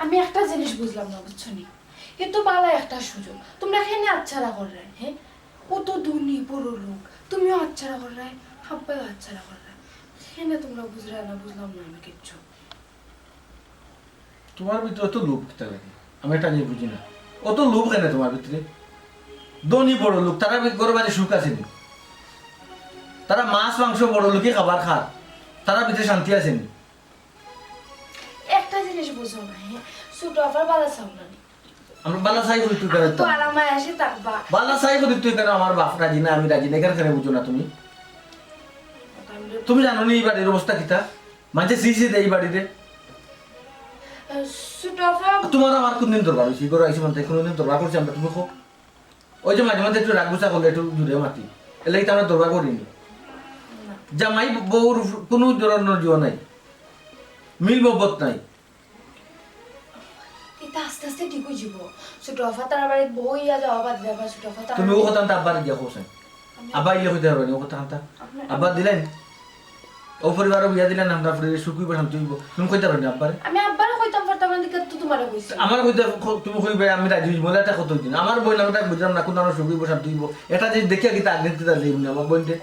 আমি একটা জিনিস বুঝলাম না, বুঝছো নি? এ তো বালা একটা সুযোগ, তোমরা এখানে আচ্ছারা কর রায়। হ্যাঁ, ও তো ধনী বড় লোক, তুমিও আচ্ছারা কর রায়, হাব্বাইও আচ্ছারা কর রায়। এখানে তোমরা বুঝরা না, বুঝলাম না আমি কিচ্ছু। তোমার ভিতরে অত লোভ কিতা লাগে? আমি এটা নিয়ে বুঝি না, অত লোভ কেন তোমার ভিতরে? ধনী বড় লোক, তারা গরু বাড়ি সুখ আসেনি? তারা মাছ মাংস বড় লোকই খাবার খার, তারা ভিতরে শান্তি আসেনি? একটা জিনিস বুঝো না, হ্যাঁ, ছোট আবার বালা চাও না। আমরা বালা চাই করি তুই কেন? তো আরামায় আসে থাকবা। বালা চাই করি তুই কেন? আমার বাপ রাজি না, আমি রাজি না, এখানে বুঝো না তুমি? তুমি জানো নি এই বাড়ির অবস্থা কিতা? মাঝে সিসি দেয় এই বাড়িতে। ছোট আফা তোমার আমার কোনদিন দরবার হয়েছে? গরু আইসি মানতে কোনদিন দরবার করছি আমরা? তুমি হোক ওই যে মাঝে মাঝে একটু রাগ গুছা করলে একটু জুড়ে মাতি, এলে তো আমরা দরবার করিনি। জামাই বউর কোনো ধরনের জীবন নাই, মিল মহব্বত নাই। এটা আস্তে আস্তে ঠিক হয়ে যাব। ছোট আফা তার বাড়িতে বইয়া যাওয়া বাদ দেবা। ছোট আফা তার তুমি ও কথা আব্বার গিয়া কোসেন, আব্বা ইলে হইতে পারবে না ও কথা আনতা। আব্বা দিলেন ও পরিবারও বিয়া দিলেন, আমরা পরিবারের সুখ হইব শান্তি হইব, তুমি কইতে পারবে না আব্বারে? আমি আব্বারে কইতাম পারতাম না, দিকে তো তোমারে কইছি। আমার কইতে তুমি কইবে আমি রাজি হইব না, এটা কত দিন আমার বোন আমি তাকে বুঝলাম না কোন আমার সুখ হইব শান্তি হইব। এটা যে দেখিয়া কি তার দিতে যাই না আমার বোনকে।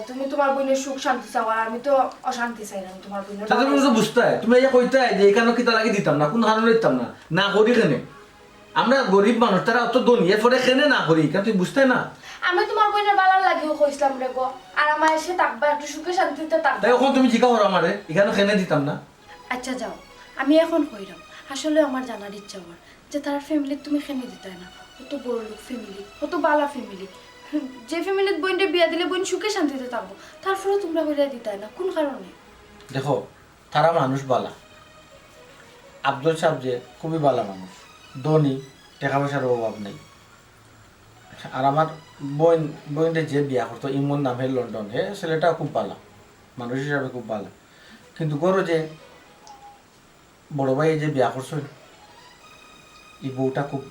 তুমি তোমার বোনের সুখ শান্তি চাও, আর আমি তো অশান্তি চাই না। আমি তোমার বোনের তাহলে তুমি তো বুঝতে হয়, তুমি ইয়া কইতে যে এখানে কিতা লাগি দিতাম না, কোন কারণে দিতাম না, না করি কেনে? আমরা গরিব মানুষ, তারা অত ধনী, এরপরে কেনে না করি কেন তুই বুঝতে না? আমি তোমার বোনের বালার লাগিও কইছিলাম রে গো, আর আমার এসে থাকবা, একটু সুখে শান্তিতে থাকবা। তাই এখন তুমি জিজ্ঞা করো আমারে এখানে কেনে দিতাম না? আচ্ছা যাও, আমি এখন কইরাম, আসলে আমার জানার ইচ্ছা আমার যে তার ফ্যামিলি তুমি খেনে দিতাই না। কত বড় লোক ফ্যামিলি, কত বালা ফ্যামিলি, যে ফ্যামিলিত বোনটা বিয়া দিলে বোন সুখে শান্তিতে থাকবো, তারপরে তোমরা কইরা দিতাই না, কোন কারণে? দেখো তারা মানুষ বালা, আব্দুল সাহেব যে খুবই বালা মানুষ, ধনী, টাকা পয়সার অভাব নেই। আর আমার বোনটা যে বিয়া করতো ইমন নামে লন্ডন, হে ছেলেটাও খুব ভালো মানুষ হিসাবে, খুব ভালো। কিন্তু গরু যে বড় ভাই যে বিয়া করছো, এই বউটা খুব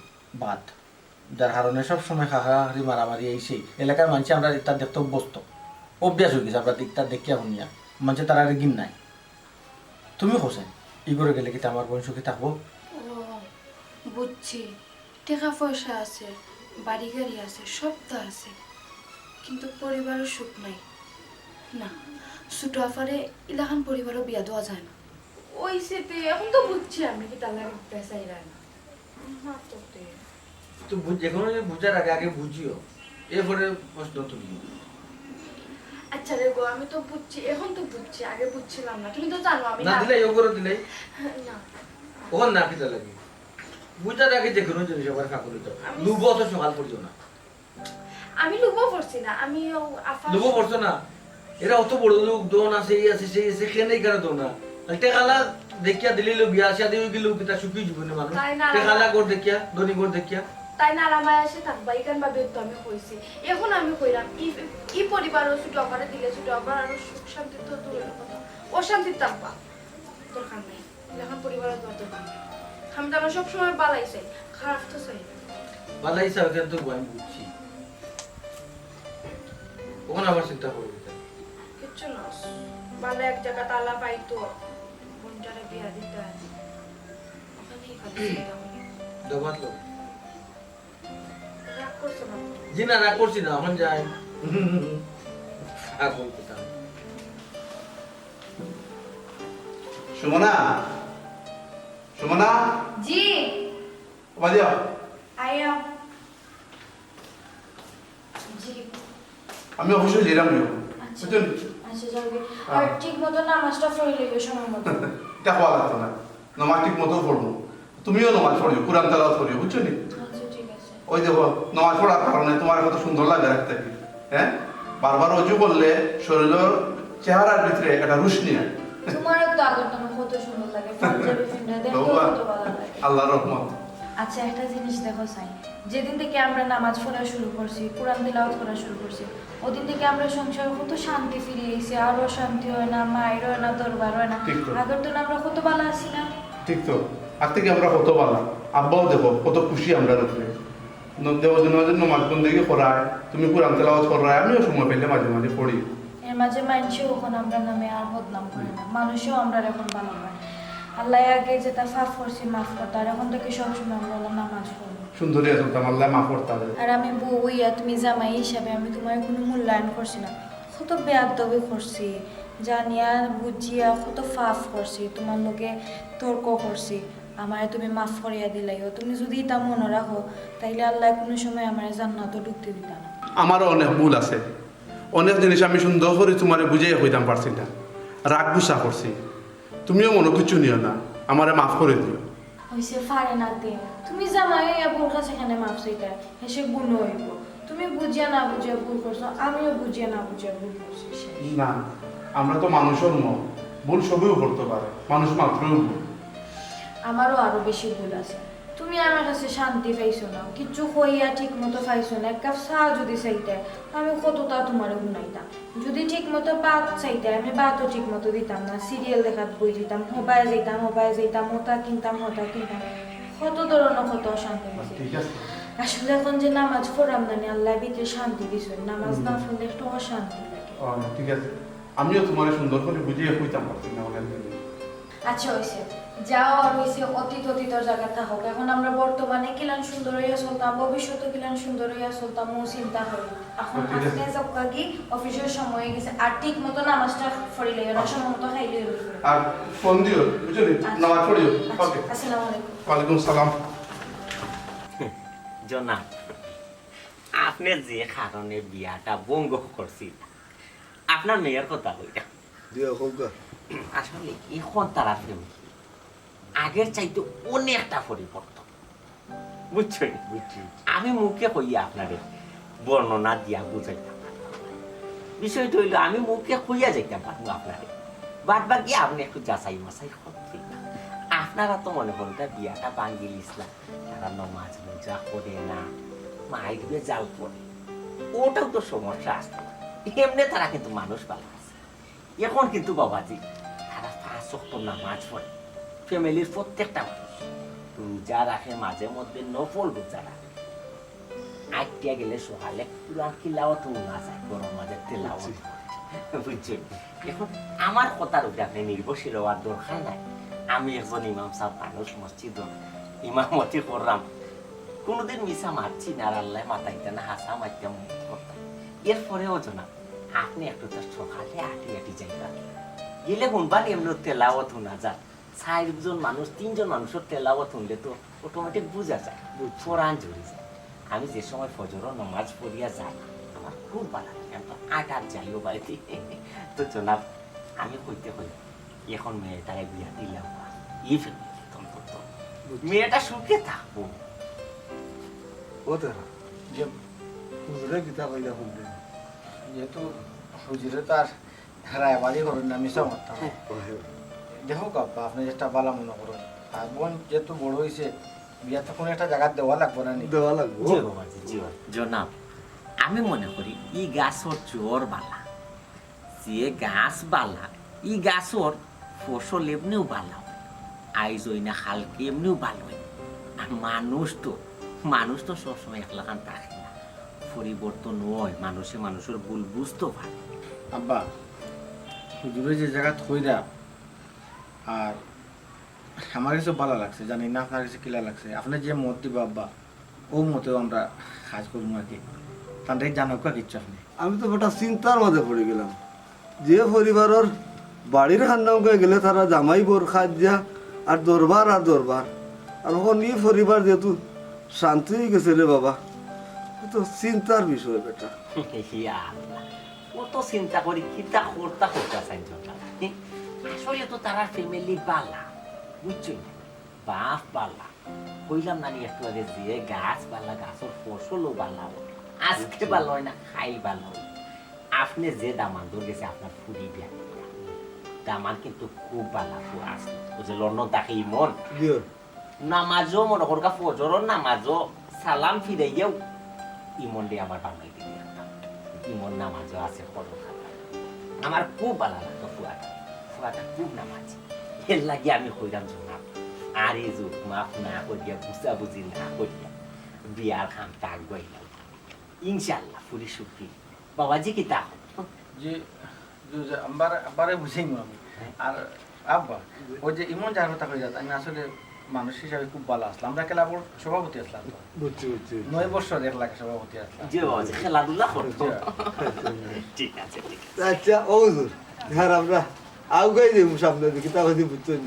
বাদ, যার কারণে সবসময় হাহাহারি মারামারি এই সেই এলাকার মানুষ আমরা ইত্যাদ দেখতে অভ্যস্ত, অভ্যাস হয়ে গেছে। আমরা ইত্যাদ দেখিয়া শুনিয়া মানুষের তারা গিন নাই। তুমি হোসেন ই করে গেলে কি আমার বোন সুখী থাকবো? ও বুঝছি, টাকা পয়সা আছে, বাড়ি গাড়ি আছে, সব তো আছে, কিন্তু পরিবারের সুখ নাই না। ছোট আফারে ইলাখান পরিবারও বিয়া দেওয়া যায় না। ওই সেতে এখন তো বুঝছি আমি কি তার লাগে চাই না। তো যেকোনো বুঝার আগে আগে বুঝিও, এরপরে প্রশ্ন তুলিও। আচ্ছা রে গো, আমি তো বুঝছি, এখন তো বুঝছি, আগে বুঝছিলাম না। তুমি তো জানো আমি না দিলে ও করে দিলে না ওখান না কিতা লাগে বুঝার আগে যে কোনো জিনিস আবার ফাঁকল তো লুবো তো সকাল পড়ছো না, আমি লুবো পড়ছি না, আমি লুবো পড়ছো না। এরা অত বড় লোক দোন আছে এই আছে সেই আছে কেন এই কারণে দোন না টেকালা দেখিয়া দিলে বিয়া শাদি হয়ে গেল কিতা সুখী জীবনে মানুষ টেকালা গোর দেখিয়া ধনী গোর দেখিয়া তাই না আরামায় আসে থাকবা ইকান ভাবে তো আমি কইছি। এখন আমি কইলাম ই পরিবারও ছুটি অফারে দিলে ছুটি অফার আরো সুখ শান্তি তো দূরের কথা, অশান্তি থাকবা দরকার নেই। এখন পরিবারের দরকার নেই। আমি তো আমার সবসময় বালাই চাই, খারাপ তো চাই না। বালাই চাও কিন্তু আমি বুঝছি, ওখানে আবার চিন্তা করবো কিচ্ছু না, ভালো এক জায়গা তালা পাইতো বোনটারে বিয়া দিতে, ওখানেই খালি চিন্তা করি। দবাত লোক রাগ করছো না? জি না রাগ করছি না, এখন যাই আর বলতে সুমনা, সুমনা, জি বাদিয়া আয়া জি আমি অবশ্যই যেরাম নিও বুঝছেন আচ্ছা যাবে। আর ঠিক মতো নামাজটা পড়ে লইবে সময় মতো। এটা হওয়া লাগতো না, নামাজ ঠিক মতো পড়বো, তুমিও নামাজ পড়িও, কোরআন তেলাওয়াত করিও, বুঝছো নি? আচ্ছা ঠিক আছে। ওই দেখো নামাজ পড়ার কারণে তোমার কত সুন্দর লাগে রাখতে, হ্যাঁ? বারবার অজু করলে শরীরের চেহারার ভিতরে একটা রুশনি হয়। তোমারও তো আগের তোমার কত সুন্দর লাগে, পাঞ্জাবি ফিন্ডা দেখতে কত ভালো লাগে। আল্লাহর রহমত। আচ্ছা একটা জিনিস দেখো সাই, যেদিন থেকে আমরা নামাজ পড়া শুরু করছি, কোরআন তিলাওয়াত করা শুরু করছি, ওদিন থেকে আমরা সংসারে কত শান্তি ফিরে এসেছি, আরো শান্তি হয় না, মায়ের হয় না, দরবার হয় না। আগের তো আমরা কত ভালো আছি না? ঠিক তো, আগ থেকে আমরা কত ভালো, আব্বাও দেখো কত খুশি আমরা উপরে। নামাজ বন্দেগী করায়, তুমি কোরআন তেলাওয়াত করায়, আমিও সময় পেলে মাঝে মাঝে পড়ি। এর মাঝে মানুষও এখন আমরা নামে আর বদনাম করে না, মানুষও আমরা এখন ভালো পাই। আল্লাহ আগে যেটা ফাফ করছি মাফ করতে, আর এখন থেকে সবসময় আমরা নামাজ পড়বো। সুন্দরী আসতাম, আল্লাহ মাফ করতে হবে। আর আমি বউ হইয়া তুমি জামাই হিসাবে আমি তোমার কোনো মূল্যায়ন করছি না, কত বেয়াদবি করছি, জানিয়া বুঝিয়া কত ফাফ করছি, তোমার লোকে তর্ক করছি, আমারে তুমি মাফ করিয়া দিলাইও। তুমি যদি এটা মনে রাখো তাইলে আল্লাহ কোনো সময় আমার জান্নাতও ঢুকতে দিতা না। আমারও অনেক ভুল আছে, অনেক জিনিস আমি সুন্দর করে তোমারে বুঝাই হইতাম পারছি না, রাগ গুসা করছি। তুমিও মনে কিছু নিও না, আমারে মাফ করে দিও। হইছে পারে না তে, তুমি জামাই হইয়া বোর কাছে এখানে মাফ চাইতা, হেসে গুণ হইব। তুমি বুঝিয়া না বুঝিয়া ভুল করছো, আমিও বুঝিয়া না বুঝিয়া ভুল করছি। না, আমরা তো মানুষের মন, ভুল সবইও করতে পারে, মানুষ মাত্রই ভুল। আমারও আরো বেশি ভুল আছে। তুমি আমার কাছে শান্তি পাইছো না, কিছু হইয়া ঠিক মতো পাইছো না, এক কাপ চা যদি চাইতে আমি কতটা তোমার গুনাইতাম। যদি ঠিক মতো ভাত চাইতে আমি ভাতও ঠিক মতো দিতাম না, সিরিয়াল দেখাত বই দিতাম, হবায় যেতাম, ওটা কিনতাম কত ধরনের কত অশান্তি হয়েছে। ঠিক আছে, আসলে এখন যে নামাজ পড়াম না, আল্লাহ ভিতরে শান্তি দিছে, নামাজ না পড়লে একটু অশান্তি লাগে। ঠিক আছে, আমিও তোমার সুন্দর করে বুঝিয়ে হইতাম পারছি না অনেক দিন। আচ্ছা হয়েছে, যাও আর হয়েছে অতীতর জায়গা থাকুক। এখন আমরা বর্তমানে কিলান সুন্দর হইয়া চলতাম, ভবিষ্যতে কিলান সুন্দর হইয়া চলতাম, ও চিন্তা করি। এখন আপনি যাবকা কি অফিসের সময় হয়ে গেছে, আর ঠিক মতো নামাজটা পড়িলে না, সময় মতো খাইলে। আর ফোন দিও, বুঝলি? নামাজ পড়িও। ওকে, আসসালামু আলাইকুম। ওয়ালাইকুম সালাম। জনাব, আপনি যে কারণে বিয়াটা বঙ্গ করছি, আপনার মেয়ের কথা কইটা আসলে এখন তারা ফ্যামিলি আগের চাইতে অনেকটা পরিবর্তন, বুঝছেন? আমি মুখে কইয়া আপনারে বর্ণনা দিয়া বুঝাইতাম, বিষয়টা হইলো আমি মুখে কইয়া যাইতাম পারবো আপনারে, বাদ বাকি আপনি একটু যাচাই মাচাই করতেন। আপনারা তো মনে করেন বিয়াটা বাঙ্গিল ইসলাম, তারা নমাজ রোজা করে না, মাইক দিয়ে জাল পড়ে, ওটাও তো সমস্যা আসতে পারে। এমনি তারা কিন্তু মানুষ ভালো আছে। এখন কিন্তু বাবাজি তারা 5 ওয়াক্ত নামাজ পড়ে, ফ্যামিলির প্রত্যেকটা মানুষ রোজা রাখে, মাঝে মধ্যে নফল রোজা রাখে, আইটিয়া গেলে সকালে কুরআন তিলাওয়াত না যায়, গরম মাঝে তেলাওয়াত, বুঝছেন? এখন আমার কথার উপরে আপনি নির্ভরশীল হওয়ার দরকার নাই। আমি একজন ইমাম সাহেব মানুষ, মসজিদ ইমামতি করলাম, কোনোদিন মিশা মারছি না, আর আল্লাহ মাথাইতে না হাসা মারতাম করতাম। এরপরেও জানা আপনি একটু তো সকালে আটি আটি যাইবা, গেলে শুনবার এমনি তেলাওয়াত না যা, চারজন মানুষ 3জন মানুষের তেলাওয়াত শুনলে তো অটোমেটিক বুঝা যায় ফোরান জুড়ে যায় আমি যে সময় ফজরের নামাজ পড়িয়া যাই আমার খুব ভালো লাগে আমি তো আট যাইও বাড়িতে তো জনাব আমি কইতে কই এখন মেয়েটারে বিয়া দিলাম ই ফেলবে মেয়েটা সুখে থাকবো ও তেরা যে হুজুরে কিতা কইলা শুনলে যেহেতু হুজুরে তার রায়বাড়ি করেন না মিশা মারতাম দেখো কাপ্পা আপনি যেটা বালা মনে করুন আর বোন যেহেতু বড় হয়েছে বিয়া তো কোনো একটা জায়গা দেওয়া লাগবে না নি দেওয়া লাগবো জি বাবাজি জি জনাব আমি মনে করি ই গাছর জোর বালা যে গাছ বালা ই গাছর ফসল এমনিও বালা হয় আইজ ওই না হালকে এমনিও ভালো হয় আর মানুষ তো সবসময় একলা কান থাকে না পরিবর্তন হয় মানুষের ভুল বুঝতে পারে আব্বা হুজুরে যে জায়গা থইরা আর আমার কাছে ভালো লাগছে জানি না আপনার কাছে কিলা লাগছে আপনি যে মত দিবা আব্বা ও মতেও আমরা কাজ করবো আর কি তাদের জানার কিচ্ছু আপনি আমি তো বেটা চিন্তার মাঝে পড়ে গেলাম যে পরিবারের বাড়ির খান্নামকে গেলে তারা জামাই বোর খাদ্যা আর দরবার আর এখন এই পরিবার যেহেতু শান্তি হয়ে গেছে রে বাবা এ তো চিন্তার বিষয় বেটা ও তো চিন্তা করি কিতা করতা চাই আসলে তো তারা ফ্যামিলি বালা বুঝছো বাপ বালা কইলাম না একটু আগে যে গাছ বালা গাছের ফসলও বালা আজকে ভালো হয় না খাই ভালো হয় আপনি যে দামান দৌড় গেছে আপনার ফুরি বিয়া দামান কিন্তু খুব বালা আসলো ও যে লন্ডন তাকে ইমন নামাজও মনে করকা ফজরের নামাজও সালাম ফিরে গেও ইমন দিয়ে আমার বাংলায় দিয়ে ইমন নামাজও আছে ফটো আমার খুব ভালো লাগতো ফুয়াটা খুব নামাজ এর লাগে আমি কইরাম জনাব আর এই যুগ মাফ না করিয়া বুঝাবুঝি না করিয়া বিয়ার খামটা আগাইলাম ইনশাল্লাহ ফুরি সুখী বাবাজি কি তা যে আবারে বুঝিনি আমি আর আব্বা ওই যে ইমন যার কথা কই যাত আমি আসলে মানুষ হিসাবে খুব ভালো আসলাম আমরা ক্লাবের সভাপতি আসলাম তো বুঝছি 9 বছর 1 লাখ সভাপতি আসলাম যে বাবাজি খেলাধুলা করতো ঠিক আছে আচ্ছা ও হুজুর হ্যাঁ আমরা আউগাই দেবো সামনে দিকে তা হয়তো বুঝছেন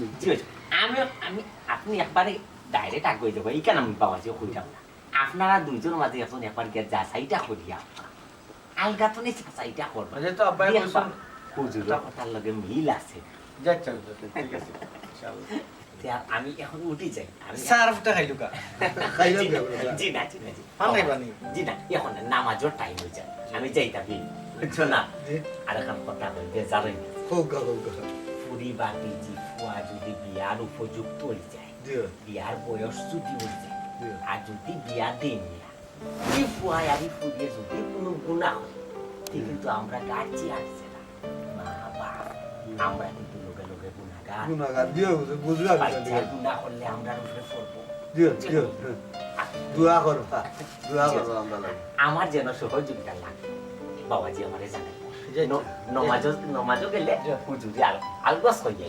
আমি আপনি একবারে ডাইরেক্ট আগে যাবো এই কেন আমি বাবাজি কইলাম না আপনারা দুইজন মাঝে এখন একবার গিয়ে যাচাইটা করিয়া আলগা তো নেই যাচাইটা করবো যেহেতু আব্বাই কইছেন হুজুরের কথার লগে মিল আছে যাচ্ছা ঠিক আছে ইনশাআল্লাহ আমি এখন উঠি যাই আমি সারফটা খাইলু কা জি না পান নাই বানি জি না এখন নামাজের টাইম হয়ে যায় আমি যাইতাবি বুঝছো না আর এখন কথা বলতে যাবেন হোক ফুরি বাতি জি ফুয়া যদি বিয়ার উপযুক্ত হয়ে যায় বিয়ার বয়স যদি হয়ে যায় আর যদি বিয়া দেন না এই ফুয়া আর ফুরিয়ে যদি কোনো গুণা হয় কিন্তু আমরা গাছি আসছে না মা বাপ আমরা কিন্তু লোকে লোকে গুনাহগার দিও বুঝলাম গুণা করলে আমরা উপরে পড়বো দিও দোয়া করবা আমরা আমার যেন সহযোগিতা লাগে বাবাজি আমারে জানাই নমাজও গেলে হুজুরি আলবাস কই যায়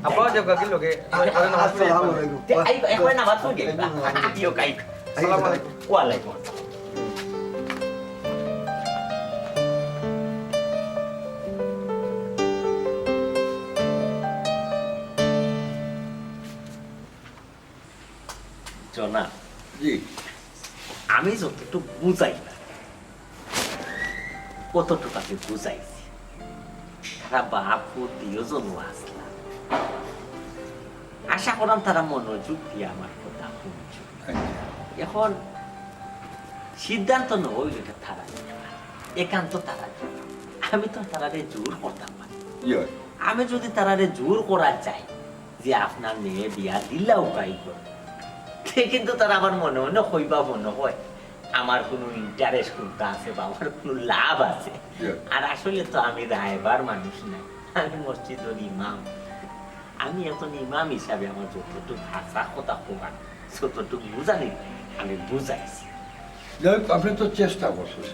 আব্বা যাও কি লোকে নামাজ পড়ে আসসালামু আলাইকুম একবার নামাজ পড়ে গেল আইও কাই আসসালামু আলাইকুম ওয়া আলাইকুম জনা জি আমি যতটুকু বুঝাই না কতটুকু আমি বুঝাইছি তারা বাপ ও দুজন আসলাম আশা করলাম তারা মনোযোগ দিয়ে আমার কথা শুনছে এখন সিদ্ধান্ত নইল এটা তারা একান্ত তারা আমি তো তারারে জোর করতাম না আমি যদি তারারে জোর করা চাই যে আপনার মেয়ে বিয়া দিলাও পাইব কিন্তু তারা আমার মনে মনে হইবা মনে হয় আমার কোনো ইন্টারেস্ট কোনটা আছে বা আমার কোনো লাভ আছে আর আসলে তো আমি রায়বার মানুষ না আমি মসজিদের ইমাম আমি এখন ইমাম হিসাবে আমার যতটুকু ভাষা কথা কোয়া ততটুকু বুঝানি আমি বুঝাইছি যাই হোক, আপনি তো চেষ্টা করছেন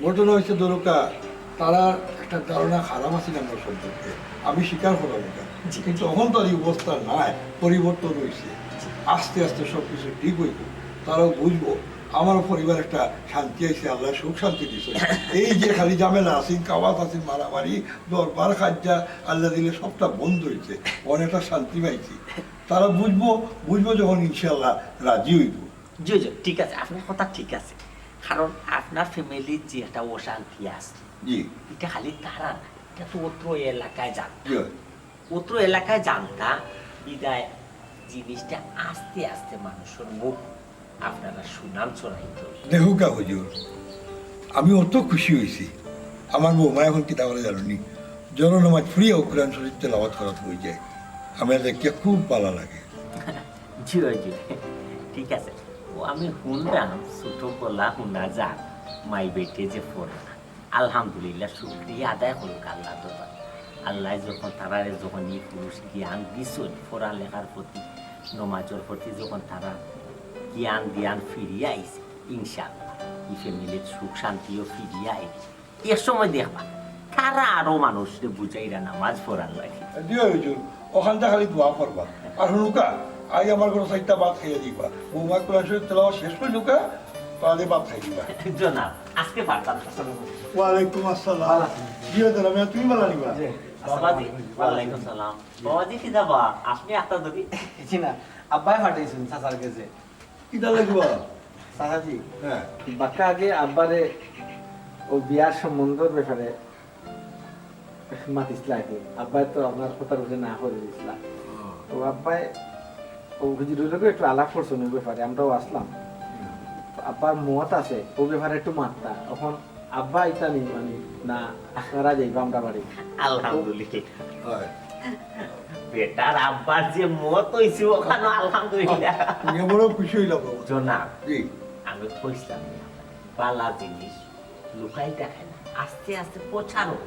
ঘটনা হয়েছে দরকার তারা একটা ধারণা খারাপ আছে আমার সম্পর্কে আমি স্বীকার করলাম এটা কিন্তু তখন তো আর এই অবস্থা নাই পরিবর্তন হয়েছে আস্তে আস্তে সব কিছু ঠিক হইব তারাও বুঝবো আমার পরিবার একটা শান্তি আছে, আল্লাহ সুখ শান্তি দিছে। এই যে খালি ঝামেলা আছে, কাওয়াত আছে, মারামারি, দরবার খাজ্জা আল্লাহ দিলে সবটা বন্ধ হয়েছে, অনেকটা শান্তি পাইছি। তারা বুঝবো যখন ইনশাল্লাহ রাজি হইব। জি জি ঠিক আছে, আপনার কথা ঠিক আছে, কারণ আপনার ফ্যামিলির যে একটা অশান্তি আছে জি এটা খালি তারা না, এটা তো অত্র এলাকায় জান, জি অত্র এলাকায় জানতা বিদায় জিনিসটা আস্তে আস্তে মানুষের মুখ আপনারা সুনাম ছড়াইত। দেহুকা হুজুর, আমি অত খুশি হয়েছি। আমার বৌমা এখন কি তাহলে জানি জননামাজ ফ্রিও কোরআন শরীফ তেলাওয়াত করা হয়ে যায়, আমার দেখতে খুব ভালো লাগে। জি জি ঠিক আছে, ও আমি শুনলাম ছোট বলা শুনা যান মাই বেটে যে পড়ে না, আলহামদুলিল্লাহ শুক্রিয়া আদায় করুক আল্লাহ দরবার। আল্লাহ যখন তারা যখন এই পুরুষ জ্ঞান দিছেন পড়ালেখার প্রতি, নমাজের প্রতি যখন তারা জ্ঞান ফিরিয়ে আইছে, ইনশাআল্লাহ এই ফ্যামিলির সুখ শান্তিও ফিরিয়ে আইবে। এর সময় দেখবা তারা আরো মানুষকে বুঝাইরা নামাজ পড়ার লাগে। দিও হুজুর, ওখানটা খালি দোয়া করবা। আর হুনুকা আজ আমার ঘরে চারটা ভাত খাইয়ে দিবা, বৌমা কোরআন শরীফ তেলাওয়াত শেষ করে ঢুকা তাহলে ভাত খাই দিবা। জনাব আজকে পারতাম ওয়ালাইকুম আসসালাম। দিও দাদা মেয়া, তুমি ভালো নিবা। বাবাজি, ওয়ালাইকুম সালাম। বাবাজি কি যাবা? আপনি একটা ধরি। জি না, আব্বাই ফাটাইছেন চাচার কাছে। কিটা লাগবা? চাচাজি, হ্যাঁ বাক্কা আগে আব্বারে ও বিয়ার সম্বন্ধের ব্যাপারে মাতিছিল আর কি। আব্বাই তো আপনার কথা বুঝে না করে দিছিল। তো আব্বাই ও হুজুরেরও একটু আলাপ করছেন ওই ব্যাপারে, আমরাও আসলাম। তো আব্বার মত আছে ও ব্যাপারে একটু মাত্রা, এখন আব্বা এটা নেই মানে না আপনারা যাইবা আমরা বাড়ি। আলহামদুলিল্লাহ। হয় বেটার আব্বার যে মত হইছে ওখানে আলহামদুলিল্লাহ। তুমি বড় খুশি হইলাম বাবা। জনাব, জি আমি কইছিলাম বালা জিনিস লুকাই দেখে না, আস্তে আস্তে প্রচারও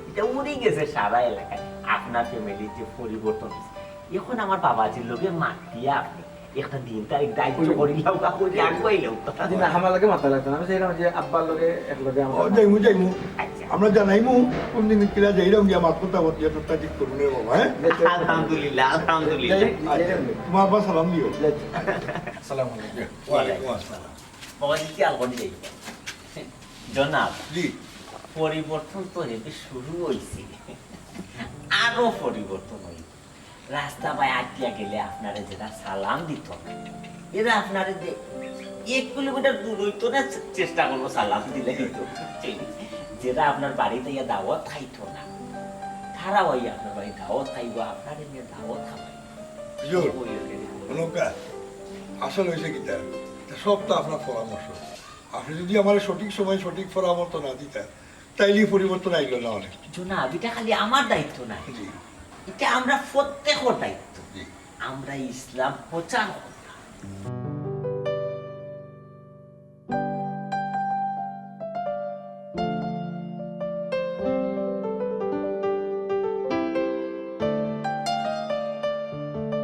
এটা উড়ে গেছে সারা এলাকায়। আপনার ফ্যামিলির যে পরিবর্তন হয়েছে, এখন আমার বাবাজির লোকে মাতিয়া আপনি একটা দিন তারিখ দায়িত্ব করিলাম কাকুরি আগুয়াইলাম। জি না, আমার লাগে মাথা লাগতো না, আমি চাইলাম যে আব্বার লগে এক লগে ও আমার যাইমু আচ্ছা আমরা জানাইমু কোন দিন কিরা যাইরাম গিয়া মাত কথা বতিয়া তো ঠিক করুন রে বাবা। হ্যাঁ আলহামদুলিল্লাহ আলহামদুলিল্লাহ। আচ্ছা, তোমার আব্বা সালাম দিও। আসসালামু আলাইকুম। ওয়ালাইকুম আসসালাম। বাবাজি কি আলগন যাই জনাব, জি পরিবর্তন তো হেবি শুরু হয়েছে, আরো পরিবর্তন হইবে। রাস্তা পায় আটকিয়া গেলে আপনারা যেটা সালাম দিত এরা আপনারা যে 1 কিলোমিটার দূর হইতো না চেষ্টা করবো সালাম দিলে হইতো। যেটা আপনার বাড়িতে ইয়া দাওয়াত খাইতো না, তারা ওই আপনার বাড়ি দাওয়াত খাইব, আপনার এমনি দাওয়াত খাওয়াই। হুজুর নৌকা আসল হয়েছে কিটা, সব তো আপনার পরামর্শ। আপনি যদি আমার সঠিক সময় সঠিক পরামর্শ না দিতেন তাইলে পরিবর্তন আইল না অনেক। জনাব, এটা খালি আমার দায়িত্ব না, জি এটা আমরা প্রত্যেকের দায়িত্ব। জি আমরা ইসলাম প্রচার করতাম।